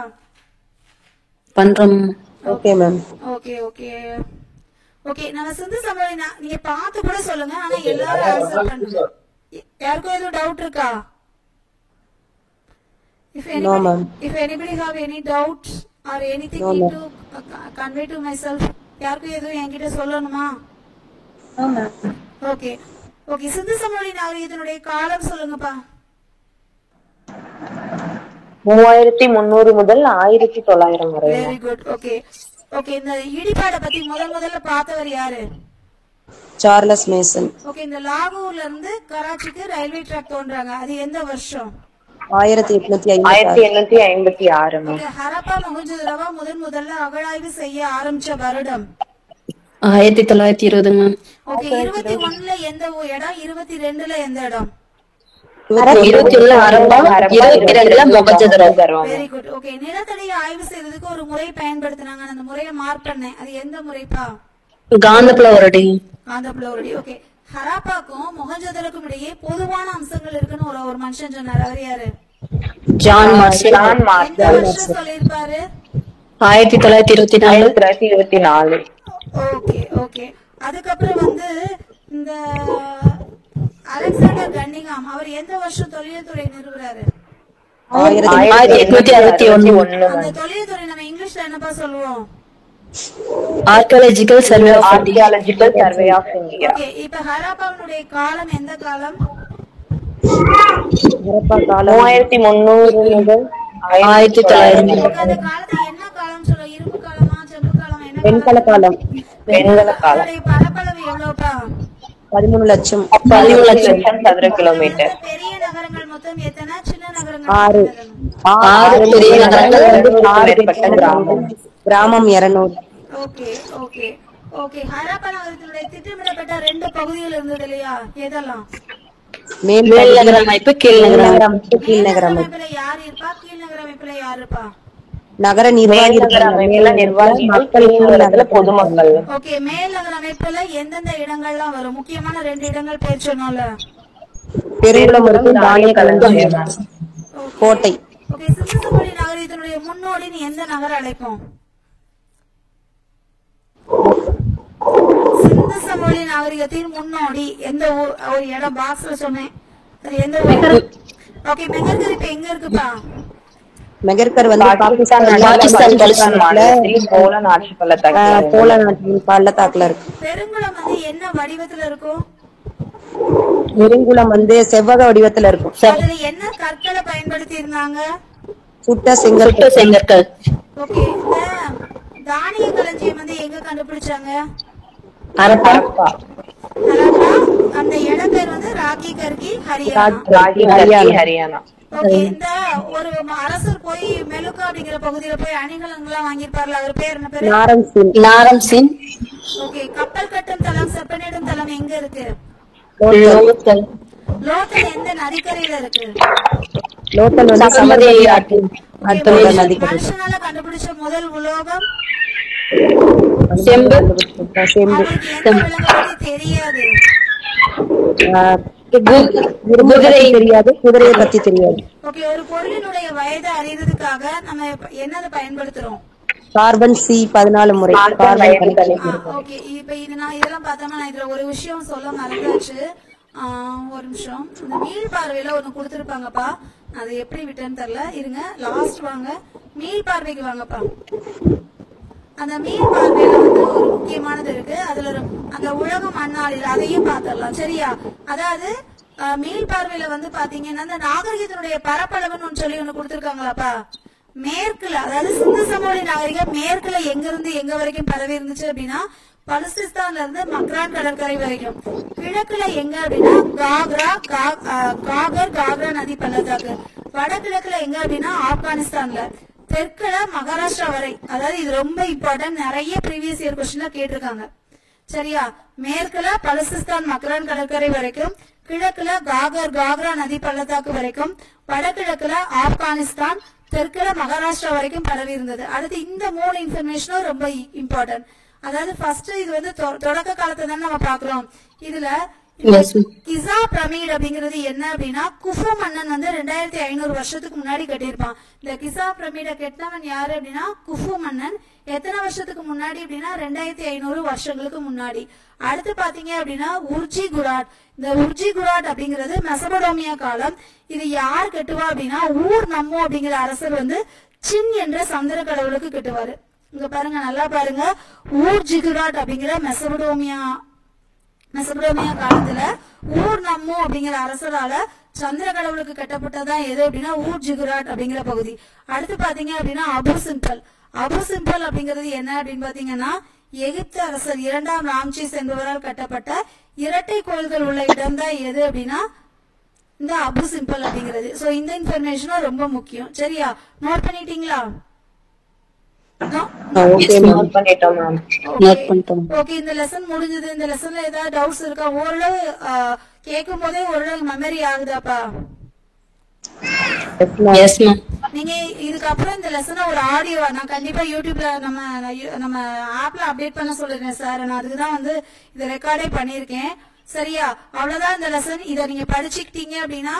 பண்றோம். Okay ma'am. Okay okay okay. நம்ம சிந்து சமவெளி நீங்க பார்த்து கூட சொல்லுங்க, ஆனா எல்லாரும் ஆன்சர் பண்ணுங்க. யாருக்கும் எதுவும் டவுட் இருக்கா? No ma'am. If anybody have any doubts or anything No, need ma'am. to convey to myself, யாருக்கும் எதுவும் என்கிட்ட சொல்லணுமா? Okay okay. சிந்து சமவெளி நாகரிகத்தினுடைய காலம் சொல்லுங்கப்பா. 3300 முதல் 1900 வரை. Very good. Okay okay. இந்த இடிபாட பத்தி முதல்ல பார்த்தவர் யாரு? Charles Mason. ஓகே. இந்த லாகூர்ல இருந்து கராச்சிக்கு ரயில்வே ட்ராக் தோன்றாங்க, அது எந்த வருஷம்? 1856. ஓகே. ஹரப்பா மொஹஞ்சதாரோ முதல்ல அகழாய்வு செய்ய ஆரம்பிச்ச வருடம் 1920 மேம். ஓகே. 21ல எந்த இடம், 22ல எந்த இடம்? 21 ஆரம்பம், 22ல மொஹஞ்சதாரோ. Very good. ஓகே. நிலத்தடியை ஆய்வு செய்வதற்கு ஒரு முறை பயன்படுத்தினாங்க, அந்த முறையை மார்க் பண்ணேன், அது எந்த முறைப்பா? காந்தப்புலவரடி. காந்தப்புலவரடி. ஓகே. ஹராப்பாக்கும் மொஹஞ்சதாரோக்கும் இடையே பொதுவான அம்சங்கள் இருக்குன்னு ஒரு மனுஷன் சொன்னார், அவர் யாரு? John Marshall. எந்த வருஷம் சொல்லிருப்பாரு? 1924. Okay okay. அதுக்கப்புறம் வந்து இந்த அலெக்சாண்டர் கன்னிங்ஹாம், அவர் எந்த வருஷம் தொழில்துறை நிறுவுறாரு? 1861. அந்த தொழில்துறை நம்ம இங்கிலீஷ்ல என்னப்பா சொல்லுவோம்? Archaeological survey of India. Okay. இப்ப ஹராப்பாவுடைய காலம் எந்த காலம்? ஹரப்பா காலம் 3300 முதல் 1900. அந்த காலத்தை என்ன காலம் சொல்லுவோம்? இரும்பு காலமா, செம்பு காலமா, என்ன வெண்கல காலம். வெண்கல காலம். அதனுடைய பரப்பளவு எவ்வளவுப்பா? 13 லட்சம். 13 லட்சம் சதுர கிலோமீட்டர். பெரிய நகரங்கள் மொத்தம் எத்தனை, சின்ன நகரங்கள் 6. 6 பெரிய நகரங்கள், மேற்பட்ட கிராமம். கிராமம் 200. Okay okay okay. ஹரப்பா நகரத்தினுடைய திட்டமிடப்பட்ட 2 பகுதிகள் இருந்தது இல்லையா, எதெல்லாம்? மேல் மேல் நகர அமைப்பு, கீழ் நகர அமைப்பு. அமைப்பு, கீழ் நகர அமைப்பு. அமைப்புல யார் இருப்பா, கீழ் நகர அமைப்புல யார் இருப்பா? நகர நிர்வாகி இருக்காங்க. அமைப்புல நிர்வாகிகள், கீழ் நகரத்துல பொதுமக்கள். ஓகே. மேல் நகர அமைப்புல எந்தெந்த இடங்கள்லாம் வரும்? முக்கியமான 2 இடங்கள் பேர் சொன்னோம்ல. பெருங்குளம் இருக்கும், தானிய களஞ்சியம், ஓகே. கோட்டை. ஓகே. சிந்து சமவெளி நாகரிகத்தினுடைய முன்னோடின்னு எந்த நகரம் அழைப்போம்? சிந்து சமவெளி நாகரிகத்தின் முன்னோடி எந்த ஒரு இடம் பாக்ஸ்ல சொன்னேன், அது எந்த ஊர்? ஓகே. மெகர்கர் இப்ப எங்க இருக்குப்பா? மெகர்கர் வந்து பாகிஸ்தான் மாநிலத்தில் போலன் ஆட்சி பள்ளத்தாக்கு. போல நாட்டின் பள்ளத்தாக்குல இருக்கு. பெருங்குளம் வந்து என்ன வடிவத்துல இருக்கும்? பெருங்குளம் வந்து செவ்வக வடிவத்துல இருக்கும். அதுல என்ன கற்களை பயன்படுத்தி இருந்தாங்க? சுட்ட செங்கல். செங்கற்கள். ஓகே. இந்த தானிய களஞ்சியம் வந்து எங்க கண்டுபிடிச்சாங்க? ஹரப்பா. ஹரப்பா. அந்த இடம் பேர் வந்து ராக்கி கர்கி ஹரியானா. ஹரியானா. ஓகே. இந்த ஒரு அரசர் போய் மெலுக்கா அப்படிங்கிற பகுதியில போய் அணிகலன்கள்லாம் வாங்கியிருப்பார்ல, அவர் பேர் என்ன பேரு? நாரம் சின். ஓகே. கப்பல் கட்டும் தளம், செப்பனிடும் தளம் எங்க இருக்கு? லோத்தல். லோத்தல் எந்த நதிக்கரையில இருக்கு? லோக்கல் வந்து சமவெளி ஆற்றின் அடுத்த நதிக்கரை. மனுஷனால கண்டுபிடிச்ச முதல் உலோகம் செம்பு. செம்பு. அவருக்கு எந்த விலங்கை பத்தி தெரியாது? குதிரை தெரியாது, குதிரையை பத்தி தெரியாது. ஓகே. ஒரு பொருளினுடைய வயதை அறியறதுக்காக நம்ம என்னதை பயன்படுத்துறோம்? கார்பன் C14 முறை. கார்பன் கணிப்பு. ஓகே. இப்ப இது நான் இதெல்லாம் பார்த்தோம்னா நான் இதுல ஒரு விஷயம் சொல்ல மறந்தாச்சு. ஒரு நிமிஷம். இந்த மீள் பார்வையில ஒண்ணு கொடுத்துருப்பாங்கப்பா, அது எப்படி விட்டேன்னு தெரியல, இருங்க லாஸ்ட் வாங்க. மீள் பார்வைக்கு வாங்கப்பா. அந்த மீள் பார்வையில வந்து ஒரு முக்கியமானது இருக்கு, அதுல அந்த உலகம் அந்நாளில் அதையும் பார்த்துடலாம், சரியா? அதாவது மீள் பார்வையில வந்து பாத்தீங்கன்னா இந்த நாகரிகத்தினுடைய பரப்பளவுன்னு சொல்லி ஒண்ணு கொடுத்துருக்காங்களாப்பா. மேற்குல, அதாவது சிந்து சமவெளி நாகரிகம் மேற்குல எங்க இருந்து எங்க வரைக்கும் பரவி இருந்துச்சு அப்படின்னா பலுசிஸ்தான்ல இருந்து மக்ரான் கடற்கரை வரைக்கும். கிழக்குல எங்க அப்படின்னா காகர் நதி பள்ளத்தாக்கு. வடகிழக்குல எங்க அப்படின்னா ஆப்கானிஸ்தான்ல. தெற்குல மகாராஷ்டிரா வரை. அதாவது இது ரொம்ப இம்பார்ட்டன்ட், நிறைய ப்ரீவியஸ் இயர் கொஸ்டின்ல கேட்டிருக்காங்க, சரியா? மேற்குல பலுசிஸ்தான் மக்ரான் கடற்கரை வரைக்கும், கிழக்குல காக்ரா நதி பள்ளத்தாக்கு வரைக்கும், வடகிழக்குல ஆப்கானிஸ்தான், தெற்குல மகாராஷ்டிரா வரைக்கும் பரவி இருந்தது. அடுத்து இந்த 3 இன்ஃபர்மேஷனும் ரொம்ப இம்பார்ட்டன்ட். அதாவது ஃபர்ஸ்ட் இது வந்து தொடக்க காலத்தை தான் நம்ம பாக்குறோம். இதுல Yes, ma'am. கிசா பிரமிட் அப்படிங்கிறது என்ன அப்படின்னா குஃபு மன்னன் வந்து 2500 வருஷத்துக்கு முன்னாடி கட்டியிருப்பான். இந்த கிசா பிரமிட கெட்டவன் யாரு அப்படின்னா குஃபு மன்னன். எத்தனை வருஷத்துக்கு முன்னாடி அப்படின்னா 2500 வருஷங்களுக்கு முன்னாடி. அடுத்து பாத்தீங்க அப்படின்னா உர்ஜி குராட். இந்த உர்ஜி குராட் அப்படிங்கிறது மெசபடோமியா காலம். இது யார் கட்டுவா அப்படின்னா ஊர் நம்மோ அப்படிங்கிற அரசர் வந்து சின் என்ற சந்திர கடவுளுக்கு கட்டுவாரு. இங்க பாருங்க, நல்லா பாருங்க, ஊர் ஜிகுராட் அப்படிங்கிற மெசபடோமியா காலத்துல ஊர் நம்மோ அப்படிங்கிற அரசரால சந்திர கடவுளுக்கு கட்டப்பட்டதான் எது அப்படின்னா ஊர் ஜிகுராட் அப்படிங்கிற பகுதி. அடுத்து பாத்தீங்க அப்படின்னா அபு சிம்பல். அபு சிம்பல் அப்படிங்கிறது என்ன அப்படின்னு பாத்தீங்கன்னா எகிப்து அரசர் 2ஆம் ராம்சீஸ் என்பவரால் கட்டப்பட்ட இரட்டை கோயில்கள் உள்ள இடம் தான் எது அப்படின்னா இந்த அபு சிம்பல் அப்படிங்கிறது. சோ இந்த இன்ஃபர்மேஷனும் ரொம்ப முக்கியம். சரியா, நோட் பண்ணிட்டீங்களா? நோட் பண்ணிட்டோம் மேம். Note பண்ணிட்டோம். ஓகே, இந்த லெசன் முடிஞ்சது. இந்த லெசன்ல ஏதாவது டவுட்ஸ் இருக்கா? ஓரளவு கேட்கும் போதே ஓரளவு மெமரி ஆகுதாப்பா? Yes, ma'am. நீங்க இதுக்கப்புறம் இந்த லெசனை ஒரு ஆடியோவா நான் கண்டிப்பா யூடியூப்ல நம்ம ஆப்ல அப்டேட் பண்ண சொல்லிருக்கேன் சார். நான் அதுக்குதான் வந்து இதை ரெக்கார்டே பண்ணிருக்கேன். சரியா, அவ்வளவுதான் இந்த லெசன். இதை நீங்க படிச்சுக்கிட்டீங்க அப்படின்னா